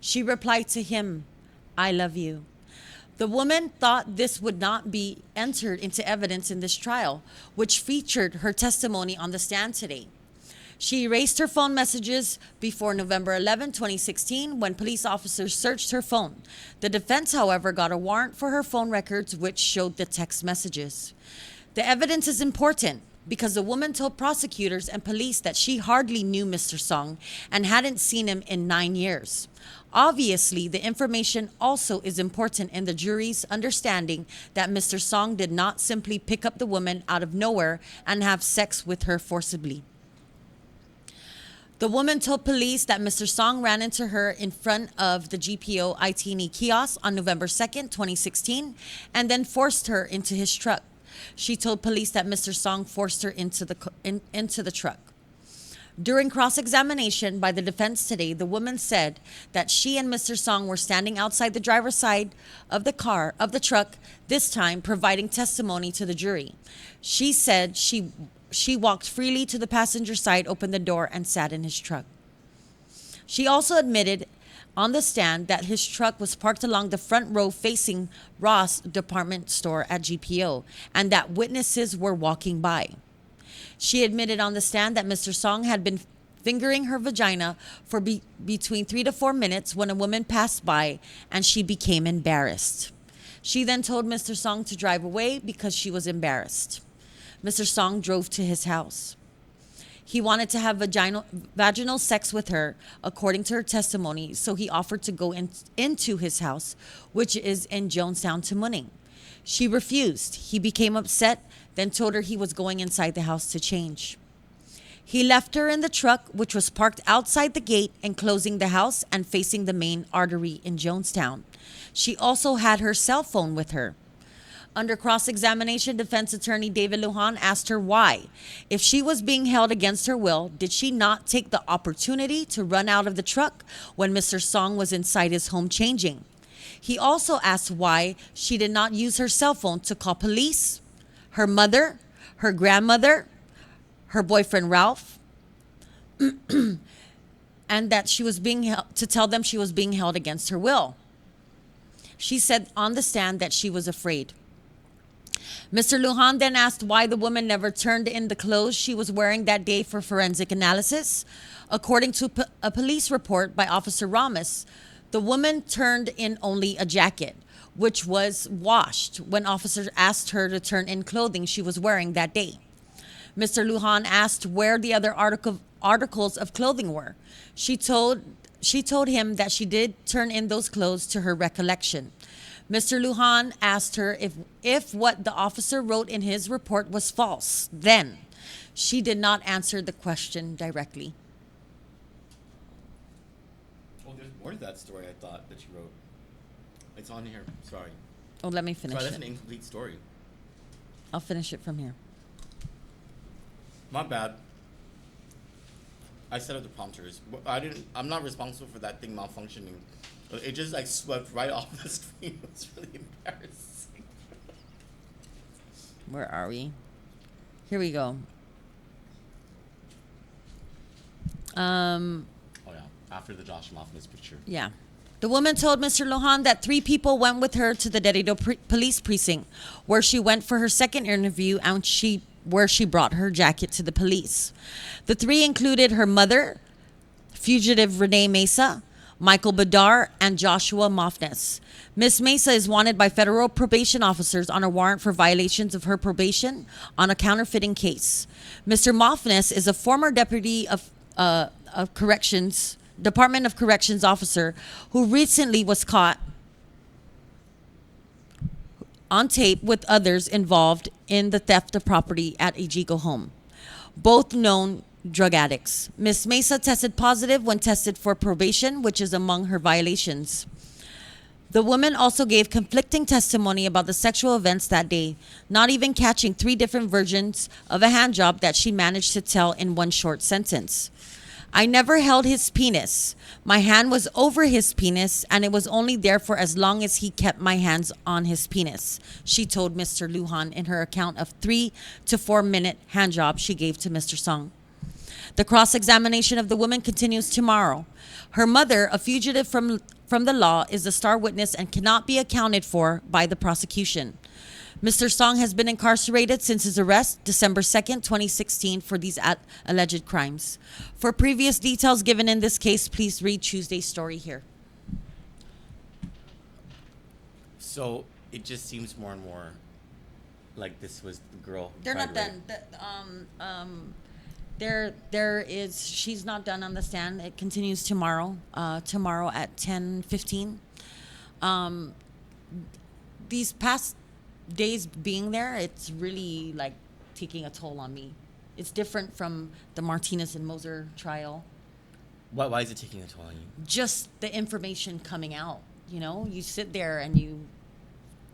Speaker 4: She replied to him, "I love you." The woman thought this would not be entered into evidence in this trial, which featured her testimony on the stand today. She erased her phone messages before November 11, 2016, when police officers searched her phone. The defense, however, got a warrant for her phone records, which showed the text messages. The evidence is important because the woman told prosecutors and police that she hardly knew Mr. Song and hadn't seen him in 9 years. Obviously, the information also is important in the jury's understanding that Mr. Song did not simply pick up the woman out of nowhere and have sex with her forcibly. The woman told police that Mr. Song ran into her in front of the GPO ITNE kiosk on November 2nd, 2016, and then forced her into his truck. She told police that Mr. Song forced her into the truck. During cross-examination by the defense today, the woman said that she and Mr. Song were standing outside the driver's side of the truck, this time providing testimony to the jury. She said she walked freely to the passenger side, opened the door, and sat in his truck. She also admitted on the stand that his truck was parked along the front row facing Ross department store at GPO, and that witnesses were walking by. She admitted on the stand that Mr. Song had been fingering her vagina for between 3 to 4 minutes when a woman passed by, and she became embarrassed. She then told Mr. Song to drive away because she was embarrassed. Mr. Song drove to his house. He wanted to have vaginal sex with her, according to her testimony, so he offered to go into his house, which is in Jonestown, Tamuning. She refused. He became upset, then told her he was going inside the house to change. He left her in the truck, which was parked outside the gate, enclosing the house and facing the main artery in Jonestown. She also had her cell phone with her. Under cross-examination, defense attorney David Lujan asked her why. If she was being held against her will, did she not take the opportunity to run out of the truck when Mr. Song was inside his home changing? He also asked why she did not use her cell phone to call police, her mother, her grandmother, her boyfriend Ralph, and that she was to tell them she was being held against her will. She said on the stand that she was afraid. Mr. Lujan then asked why the woman never turned in the clothes she was wearing that day for forensic analysis. According to a police report by Officer Ramos, The woman turned in only a jacket, which was washed when officers asked her to turn in clothing she was wearing that day. Mr. Lujan asked where the other articles of clothing were. She told him that she did turn in those clothes to her recollection. Mr. Lujan asked her if what the officer wrote in his report was false. Then she did not answer the question directly.
Speaker 3: Oh, there's more to that story I thought that you wrote. It's on here. Sorry.
Speaker 4: Oh, let me finish
Speaker 3: Sorry, that's
Speaker 4: it.
Speaker 3: an incomplete story.
Speaker 4: I'll finish it from here.
Speaker 3: My bad. I set up the prompters. I'm not responsible for that thing malfunctioning. It just like swept right off the screen. It was really embarrassing.
Speaker 4: Where are we? Here we go.
Speaker 3: Oh yeah, after the Josh Moffness picture.
Speaker 4: Yeah. The woman told Mr. Lujan that 3 people went with her to the Deredo police precinct, where she went for her second interview and where she brought her jacket to the police. The 3 included her mother, fugitive Renee Mesa, Michael Badar, and Joshua Moffness. Miss Mesa is wanted by federal probation officers on a warrant for violations of her probation on a counterfeiting case. Mr. Moffness is a former deputy of corrections, Department of Corrections officer who recently was caught on tape with others involved in the theft of property at a Jigo home, both known drug addicts. Miss Mesa tested positive when tested for probation, which is among her violations. The woman also gave conflicting testimony about the sexual events that day, not even catching 3 different versions of a hand job that she managed to tell in one short sentence. I never held his penis. My hand was over his penis, and it was only there for as long as he kept my hands on his penis, she told Mr. Lujan in her account of 3 to 4 minute hand job she gave to Mr. Song. The cross-examination of the woman continues tomorrow. Her mother, a fugitive from the law, is the star witness and cannot be accounted for by the prosecution. Mr. Song has been incarcerated since his arrest, December 2nd, 2016, for these alleged crimes. For previous details given in this case, please read Tuesday's story here.
Speaker 3: So it just seems more and more like this was the girl.
Speaker 4: They're not done. She's not done on the stand. It continues tomorrow at 10:15. These past days being there, it's really like taking a toll on me. It's different from the Martinez and Moser trial.
Speaker 3: Why is it taking a toll on you?
Speaker 4: Just the information coming out, you sit there and you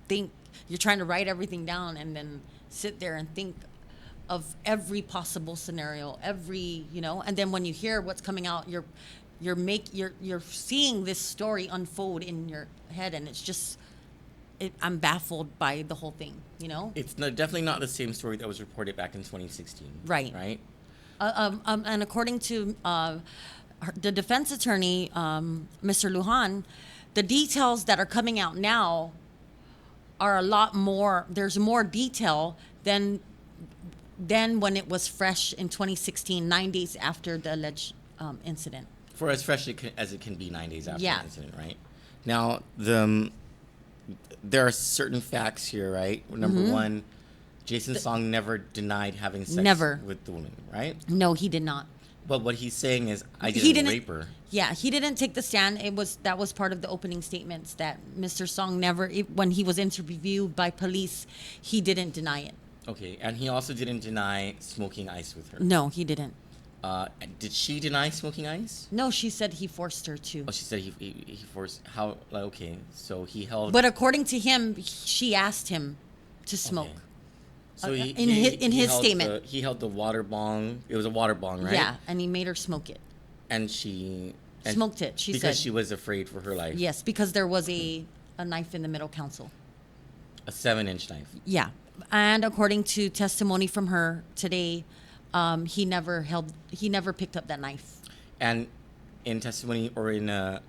Speaker 4: think you're trying to write everything down and then sit there and think of every possible scenario, and then when you hear what's coming out, you're seeing this story unfold in your head, and it's just I'm baffled by the whole thing,
Speaker 3: It's definitely not the same story that was reported back in 2016.
Speaker 4: Right.
Speaker 3: Right?
Speaker 4: And according to the defense attorney, Mr. Lujan, the details that are coming out now are a lot more. There's more detail than when it was fresh in 2016, 9 days after the alleged incident.
Speaker 3: For as fresh as it can be 9 days after
Speaker 4: Yeah.
Speaker 3: the incident, right? Now, there are certain facts here, right? Number one, Jason Song never denied having sex with the woman, right?
Speaker 4: No, he did not.
Speaker 3: But what he's saying is, I
Speaker 4: He
Speaker 3: didn't rape her.
Speaker 4: Yeah, he didn't take the stand. That was part of the opening statements that Mr. Song never, when he was interviewed by police, he didn't deny it.
Speaker 3: Okay, and he also didn't deny smoking ice with her.
Speaker 4: No, he didn't.
Speaker 3: Did she deny smoking ice?
Speaker 4: No, she said he forced her to.
Speaker 3: Oh, she said he forced. How? Okay, so he held.
Speaker 4: But according to him, she asked him to smoke.
Speaker 3: Okay. So
Speaker 4: In his statement,
Speaker 3: he held the water bong. It was a water bong, right?
Speaker 4: Yeah, and he made her smoke it.
Speaker 3: And she
Speaker 4: smoked it. She
Speaker 3: because
Speaker 4: said
Speaker 3: she was afraid for her life.
Speaker 4: Yes, because there was a knife in the middle console.
Speaker 3: A 7-inch knife.
Speaker 4: Yeah, and according to testimony from her today, he never picked up that knife.
Speaker 3: And in testimony or in an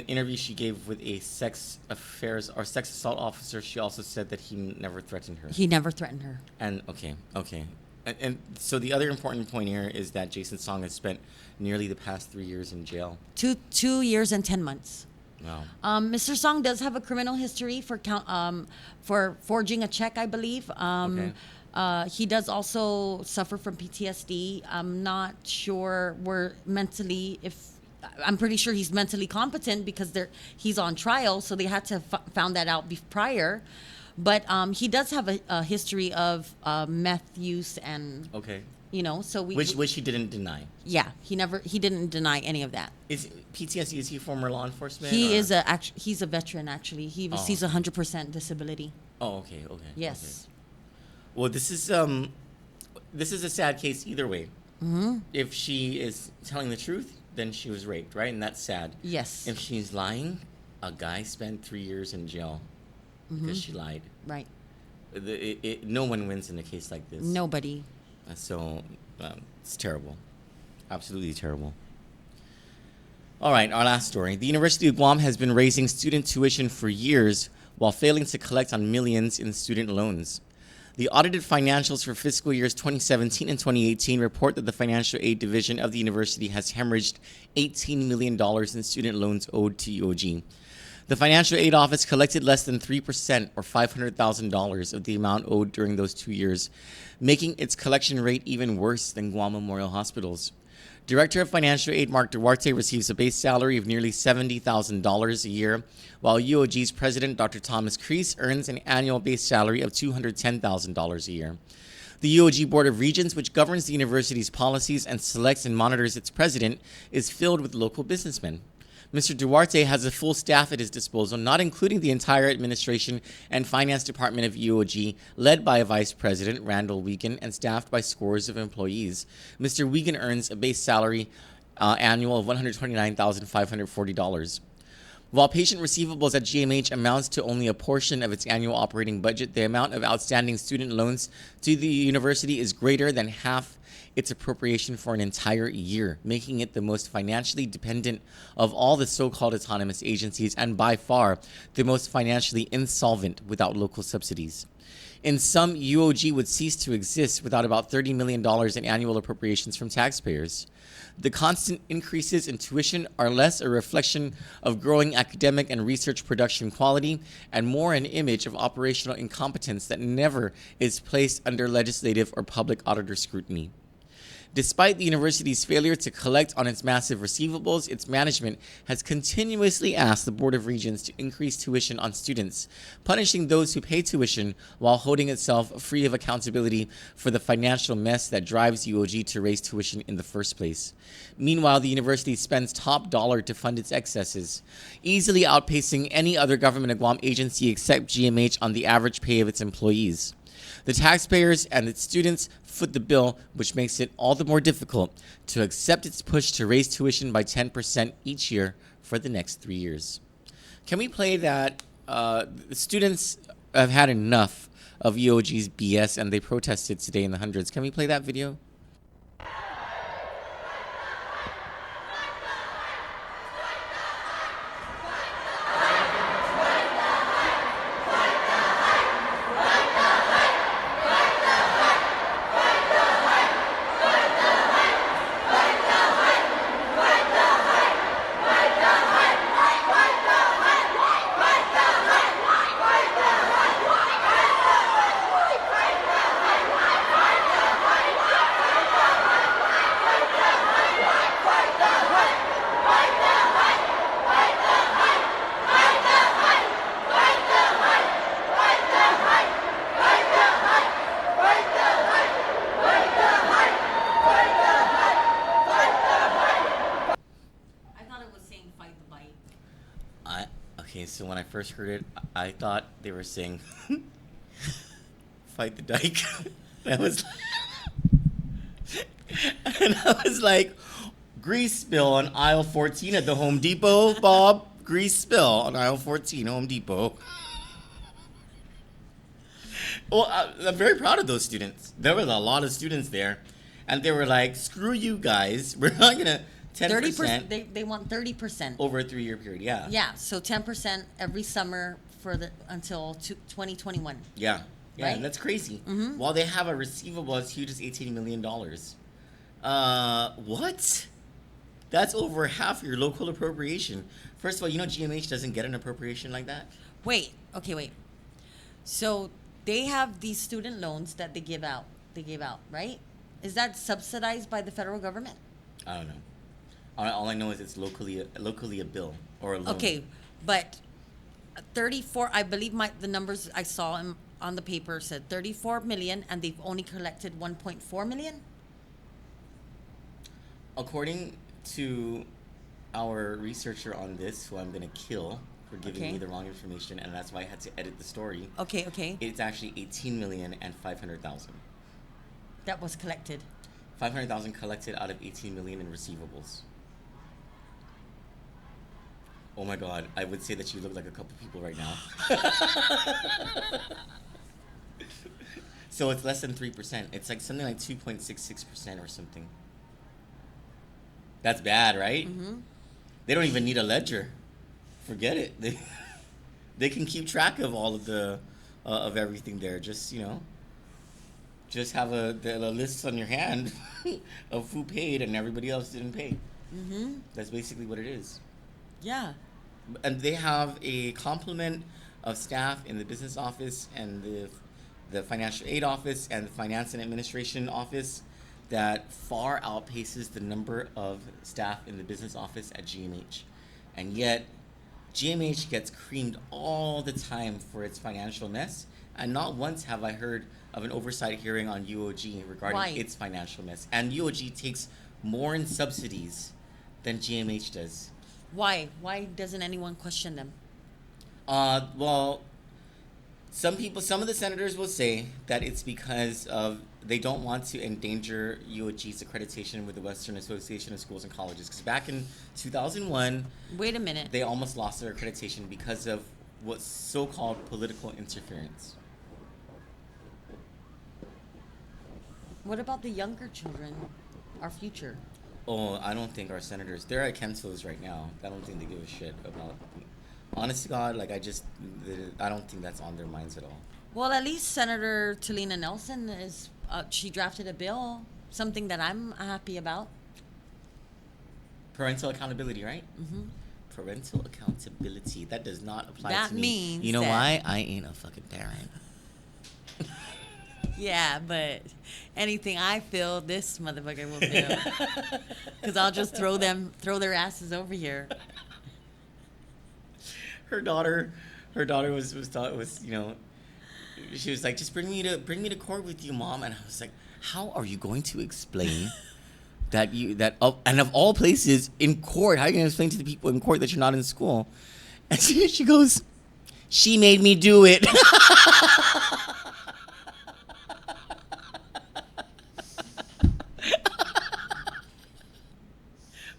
Speaker 3: interview she gave with a sex affairs or sex assault officer, she also said that he never threatened her.
Speaker 4: He never threatened her.
Speaker 3: And okay. And so the other important point here is that Jason Song has spent nearly the past 3 years in jail.
Speaker 4: 2 years and 10 months.
Speaker 3: Wow.
Speaker 4: Mr. Song does have a criminal history for forging a check, I believe.
Speaker 3: Okay.
Speaker 4: He does also suffer from PTSD. I'm not sure I'm pretty sure he's mentally competent because he's on trial, so they had to found that out prior. But he does have a history of meth use and
Speaker 3: Okay.
Speaker 4: so
Speaker 3: Which he didn't deny.
Speaker 4: yeah, he didn't deny any of that.
Speaker 3: Is PTSD? Is he former law enforcement?
Speaker 4: He's
Speaker 3: or-
Speaker 4: a veteran actually. He
Speaker 3: Oh.
Speaker 4: receives 100% disability.
Speaker 3: Oh, okay. Okay.
Speaker 4: Yes.
Speaker 3: Okay. Well, this is a sad case either way.
Speaker 4: Mm-hmm.
Speaker 3: If she is telling the truth, then she was raped, right? And that's sad.
Speaker 4: Yes.
Speaker 3: If she's lying, a guy spent 3 years in jail because she lied.
Speaker 4: Right.
Speaker 3: No one wins in a case like this.
Speaker 4: Nobody.
Speaker 3: So it's terrible. Absolutely terrible. All right, our last story. The University of Guam has been raising student tuition for years while failing to collect on millions in student loans. The audited financials for fiscal years 2017 and 2018 report that the Financial Aid Division of the university has hemorrhaged $18 million in student loans owed to UOG. The Financial Aid Office collected less than 3%, or $500,000, of the amount owed during those 2 years, making its collection rate even worse than Guam Memorial Hospital's. Director of Financial Aid Mark Duarte receives a base salary of nearly $70,000 a year, while UOG's president, Dr. Thomas Crease, earns an annual base salary of $210,000 a year. The UOG Board of Regents, which governs the university's policies and selects and monitors its president, is filled with local businessmen. Mr. Duarte has a full staff at his disposal, not including the entire administration and finance department of UOG, led by a vice president, Randall Wiegand, and staffed by scores of employees. Mr. Wiegand earns a base salary annual of $129,540. While patient receivables at GMH amounts to only a portion of its annual operating budget, the amount of outstanding student loans to the university is greater than half its appropriation for an entire year, making it the most financially dependent of all the so-called autonomous agencies and by far the most financially insolvent without local subsidies. In sum, UOG would cease to exist without about $30 million in annual appropriations from taxpayers. The constant increases in tuition are less a reflection of growing academic and research production quality and more an image of operational incompetence that never is placed under legislative or public auditor scrutiny. Despite the university's failure to collect on its massive receivables, its management has continuously asked the Board of Regents to increase tuition on students, punishing those who pay tuition while holding itself free of accountability for the financial mess that drives UOG to raise tuition in the first place. Meanwhile, the university spends top dollar to fund its excesses, easily outpacing any other government of Guam agency except GMH on the average pay of its employees. The taxpayers and its students foot the bill, which makes it all the more difficult to accept its push to raise tuition by 10% each year for the next 3 years. Can we play that? The students have had enough of UOG's BS and they protested today in the hundreds. Can we play that video? Okay, so when I first heard it, I thought they were saying, fight the dike. And I was like, grease spill on aisle 14 at the Home Depot, Bob. Grease spill on aisle 14, Home Depot. Well, I'm very proud of those students. There was a lot of students there. And they were like, screw you guys. We're not going to 10%.
Speaker 4: They want 30%.
Speaker 3: Over a 3-year period, yeah.
Speaker 4: Yeah, so 10% every summer until 2021.
Speaker 3: Yeah. Yeah,
Speaker 4: Right?
Speaker 3: and that's crazy.
Speaker 4: Mhm.
Speaker 3: While they have a receivable as huge as $18 million. What? That's over half your local appropriation. First of all, you know GMH doesn't get an appropriation like that.
Speaker 4: Wait. Okay. Wait. So they have these student loans that they give out. They gave out, right? Is that subsidized by the federal government?
Speaker 3: I don't know. All I know is it's locally a bill or a loan.
Speaker 4: Okay, but 34. I believe the numbers I saw on the paper said 34 million, and they've only collected 1.4 million.
Speaker 3: According to our researcher on this, who I'm gonna kill for giving
Speaker 4: Okay.
Speaker 3: me the wrong information, and that's why I had to edit the story.
Speaker 4: Okay. Okay.
Speaker 3: It's actually 18 million and 500,000.
Speaker 4: That was collected.
Speaker 3: 500,000 collected out of 18 million in receivables. Oh my God, I would say that you look like a couple people right now. So it's less than 3%. It's like something like 2.66% or something. That's bad, right?
Speaker 4: Mm-hmm.
Speaker 3: They don't even need a ledger. Forget it. They can keep track of all of the of everything there. Just just have a list on your hand of who paid and everybody else didn't pay.
Speaker 4: Mm-hmm.
Speaker 3: That's basically what it is.
Speaker 4: Yeah.
Speaker 3: And they have a complement of staff in the business office and the financial aid office and the finance and administration office that far outpaces the number of staff in the business office at GMH. And yet, GMH gets creamed all the time for its financial mess, and not once have I heard of an oversight hearing on UOG regarding
Speaker 4: Why?
Speaker 3: its financial mess. And UOG takes more in subsidies than GMH does.
Speaker 4: Why? Why doesn't anyone question them?
Speaker 3: Well, some of the senators will say that it's because of they don't want to endanger UOG's accreditation with the Western Association of Schools and Colleges. Because back in 2001,
Speaker 4: Wait a minute.
Speaker 3: they almost lost their accreditation because of what's so-called political interference.
Speaker 4: What about the younger children, our future?
Speaker 3: Oh, I don't think our senators, they're at Kensil's right now. I don't think they give a shit about, honest to God, like I don't think that's on their minds at all.
Speaker 4: Well, at least Senator Talina Nelson she drafted a bill, something that I'm happy about.
Speaker 3: Parental accountability, right?
Speaker 4: Mm-hmm.
Speaker 3: Parental accountability. That does not apply
Speaker 4: That
Speaker 3: to me.
Speaker 4: means
Speaker 3: You know
Speaker 4: that-
Speaker 3: why? I ain't a fucking parent.
Speaker 4: Yeah, but anything I feel, this motherfucker will feel. Because I'll just throw their asses over here.
Speaker 3: Her daughter was she was like, just bring me to court with you, Mom. And I was like, how are you going to explain and of all places in court, how are you going to explain to the people in court that you're not in school? And she goes, she made me do it.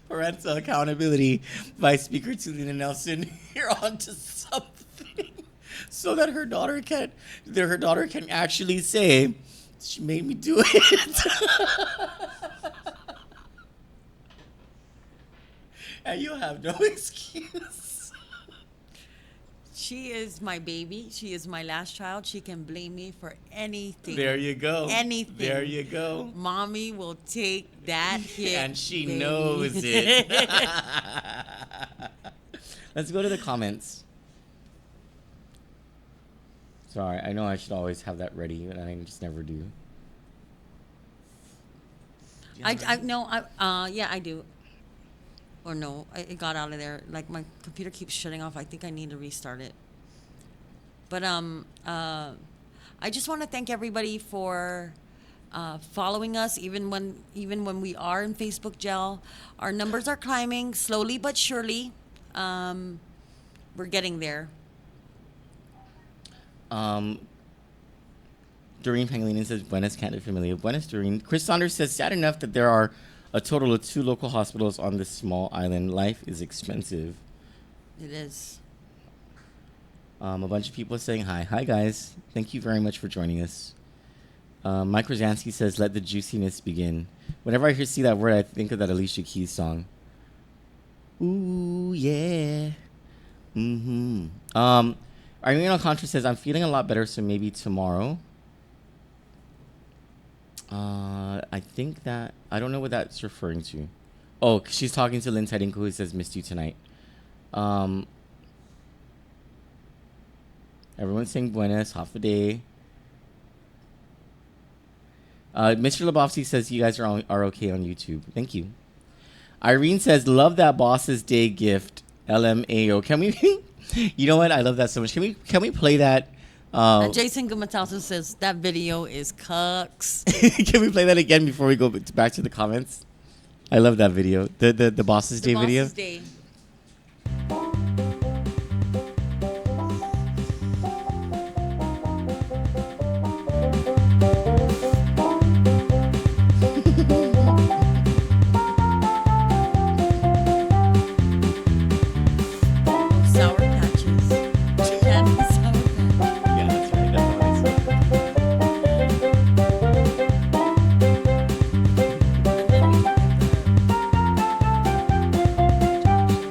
Speaker 3: Parental accountability by Speaker Talina Nelson. You're on to something. So that her daughter can actually say, she made me do it. And you have no excuse.
Speaker 4: She is my baby. She is my last child. She can blame me for anything.
Speaker 3: There you go.
Speaker 4: Anything.
Speaker 3: There you go.
Speaker 4: Mommy will take that hit.
Speaker 3: And she
Speaker 4: baby.
Speaker 3: knows it. Let's go to the comments. Sorry, I know I should always have that ready, but I just never do.
Speaker 4: Yeah, I do. Or no, it got out of there. Like my computer keeps shutting off. I think I need to restart it. But I just want to thank everybody for following us, even when we are in Facebook jail. Our numbers are climbing slowly but surely. We're getting there.
Speaker 3: Doreen Pangilinan says, Buenas, Candid Familia. Buenas, Doreen. Chris Saunders says, sad enough that there are a total of 2 local hospitals on this small island. Life is expensive.
Speaker 4: It is.
Speaker 3: A bunch of people saying hi. Hi, guys. Thank you very much for joining us. Mike Rosansky says, let the juiciness begin. Whenever I see that word, I think of that Alicia Keys song. Ooh, yeah. Mm-hmm. Irene Alcantara says, I'm feeling a lot better, so maybe tomorrow. I think that, I don't know what that's referring to. Oh, she's talking to Lynn Tedinko, who says missed you tonight. Everyone's saying buenas, half a day. Mr. Lebowski says you guys are okay on YouTube. Thank you. Irene says, love that boss's day gift. LMAO. Can we? You know what? I love that so much. Can we play that?
Speaker 4: Jason Gumatauso says that video is cucks.
Speaker 3: Can we play that again before we go back to the comments? I love that video. The boss's day video.
Speaker 4: Boss's Day. Sour Patches. Candy Sour Patch.
Speaker 3: Yeah, that's right. That's what I said.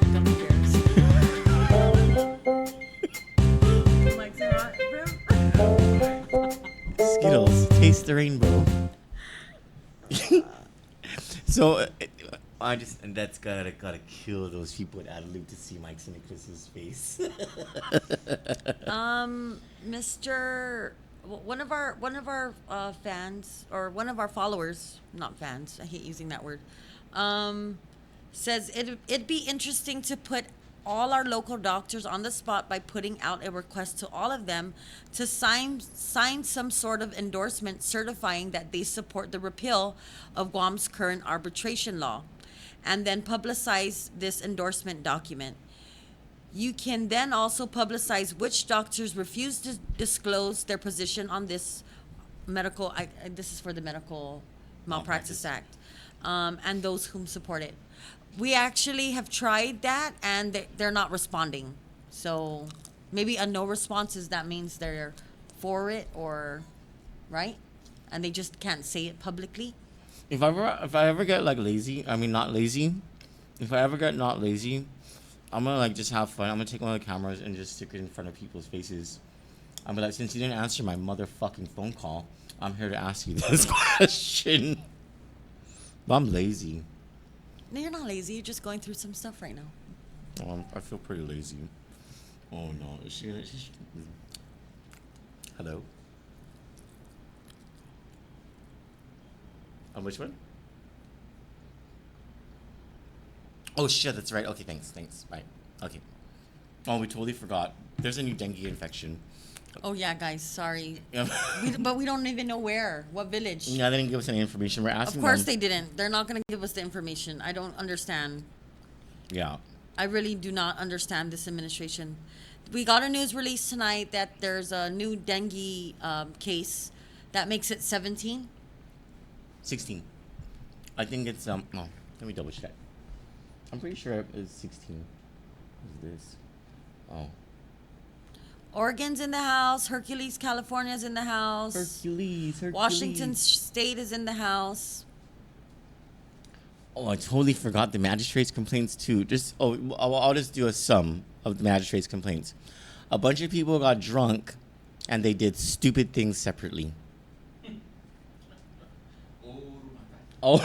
Speaker 4: And then we get the gummy bears. Mike's hot, bro.
Speaker 3: Skittles, taste the rainbow. So, and that's gotta kill those people at Adelaide to see Mike Nicholas's face.
Speaker 4: Mr. One of our fans, or one of our followers, not fans, I hate using that word, says it'd be interesting to put all our local doctors on the spot by putting out a request to all of them to sign some sort of endorsement certifying that they support the repeal of Guam's current arbitration law, and then publicize this endorsement document. You can then also publicize which doctors refuse to disclose their position on this medical. This is for the Medical Malpractice Act, and those whom support it. We actually have tried that, and they're not responding. So maybe a no response is that means they're for it, or right, and they just can't say it publicly.
Speaker 3: If I ever get like lazy, I mean not lazy. If I ever get not lazy, I'm gonna like just have fun. I'm gonna take one of the cameras and just stick it in front of people's faces. I'm like, since you didn't answer my motherfucking phone call, I'm here to ask you this question. But I'm lazy.
Speaker 4: No, you're not lazy. You're just going through some stuff right now.
Speaker 3: Oh, I feel pretty lazy. Oh no, hello. On which one? Oh shit, that's right. Okay, thanks. Bye. Okay. Oh, we totally forgot. There's a new dengue infection.
Speaker 4: Oh yeah, guys. Sorry,
Speaker 3: Yeah.
Speaker 4: but we don't even know what village.
Speaker 3: Yeah, they didn't give us any information. We're asking
Speaker 4: Of course
Speaker 3: them.
Speaker 4: they didn't. They're not going to give us the information. I don't understand.
Speaker 3: Yeah.
Speaker 4: I really do not understand this administration. We got a news release tonight that there's a new dengue case that makes it 17.
Speaker 3: 16. I think it's no. Let me double check. I'm pretty sure it's 16. What is this? Oh.
Speaker 4: Oregon's in the house. Hercules, California's in the house.
Speaker 3: Hercules.
Speaker 4: Washington State is in the house.
Speaker 3: Oh, I totally forgot the magistrate's complaints too. I'll just do a sum of the magistrate's complaints. A bunch of people got drunk, and they did stupid things separately. Oh,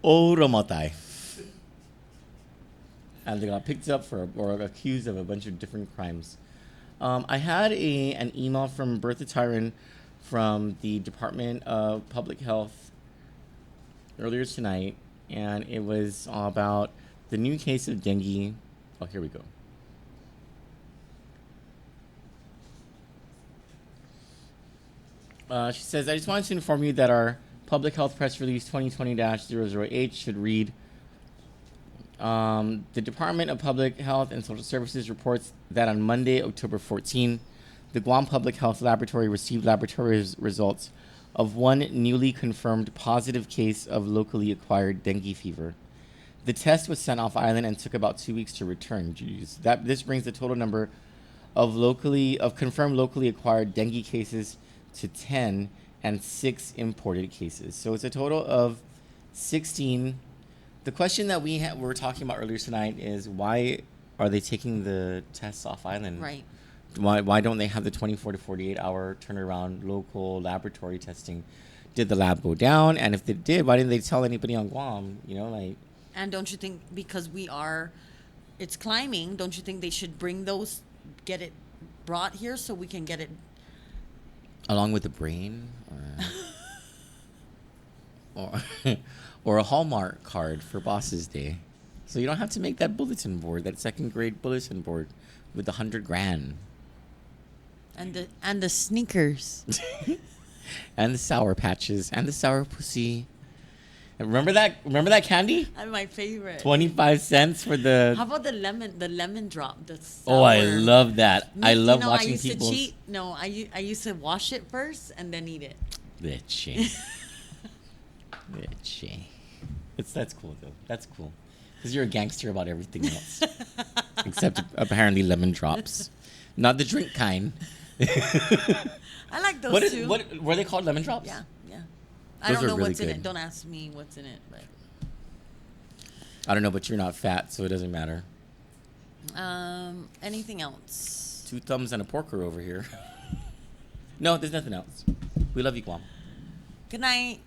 Speaker 3: Oromatai. And they got picked up or accused of a bunch of different crimes. I had an email from Bertha Tyron from the Department of Public Health earlier tonight, and it was about the new case of dengue. Oh, here we go. She says, I just wanted to inform you that our Public Health Press Release 2020-008 should read, the Department of Public Health and Social Services reports that on Monday, October 14, the Guam Public Health Laboratory received laboratory results of one newly confirmed positive case of locally acquired dengue fever. The test was sent off island and took about 2 weeks to return. Jeez. This brings the total number of confirmed locally acquired dengue cases to 10 and 6 imported cases. So it's a total of 16. The question that we were talking about earlier tonight is, why are they taking the tests off island?
Speaker 4: Right.
Speaker 3: Why don't they have the 24 to 48 hour turnaround local laboratory testing? Did the lab go down? And if they did, why didn't they tell anybody on Guam? You know, like,
Speaker 4: And don't you think because it's climbing, don't you think they should bring those, get it brought here so we can get it?
Speaker 3: Along with the brain, or or a Hallmark card for Bosses Day, so you don't have to make that bulletin board, that second grade bulletin board with the $100,000
Speaker 4: And the sneakers.
Speaker 3: and the Sour Patches and the Sour Pussy. And remember that candy?
Speaker 4: That's my favorite.
Speaker 3: 25 cents for the.
Speaker 4: How about the lemon drop? The
Speaker 3: Oh, I
Speaker 4: sour.
Speaker 3: love that. I love
Speaker 4: I
Speaker 3: watching
Speaker 4: used
Speaker 3: people.
Speaker 4: to cheat. No, I used to wash it first and then eat it.
Speaker 3: Leche. Leche. That's cool though. That's cool. Because you're a gangster about everything else. Except apparently lemon drops. Not the drink kind.
Speaker 4: I like those too.
Speaker 3: What were they called? Lemon drops?
Speaker 4: Yeah. I
Speaker 3: Those
Speaker 4: don't
Speaker 3: are
Speaker 4: know
Speaker 3: really
Speaker 4: what's in
Speaker 3: good.
Speaker 4: it. Don't ask me what's in it. But
Speaker 3: I don't know, but you're not fat, so it doesn't matter.
Speaker 4: anything else?
Speaker 3: 2 thumbs and a porker over here. No, there's nothing else. We love you, Guam.
Speaker 4: Good night.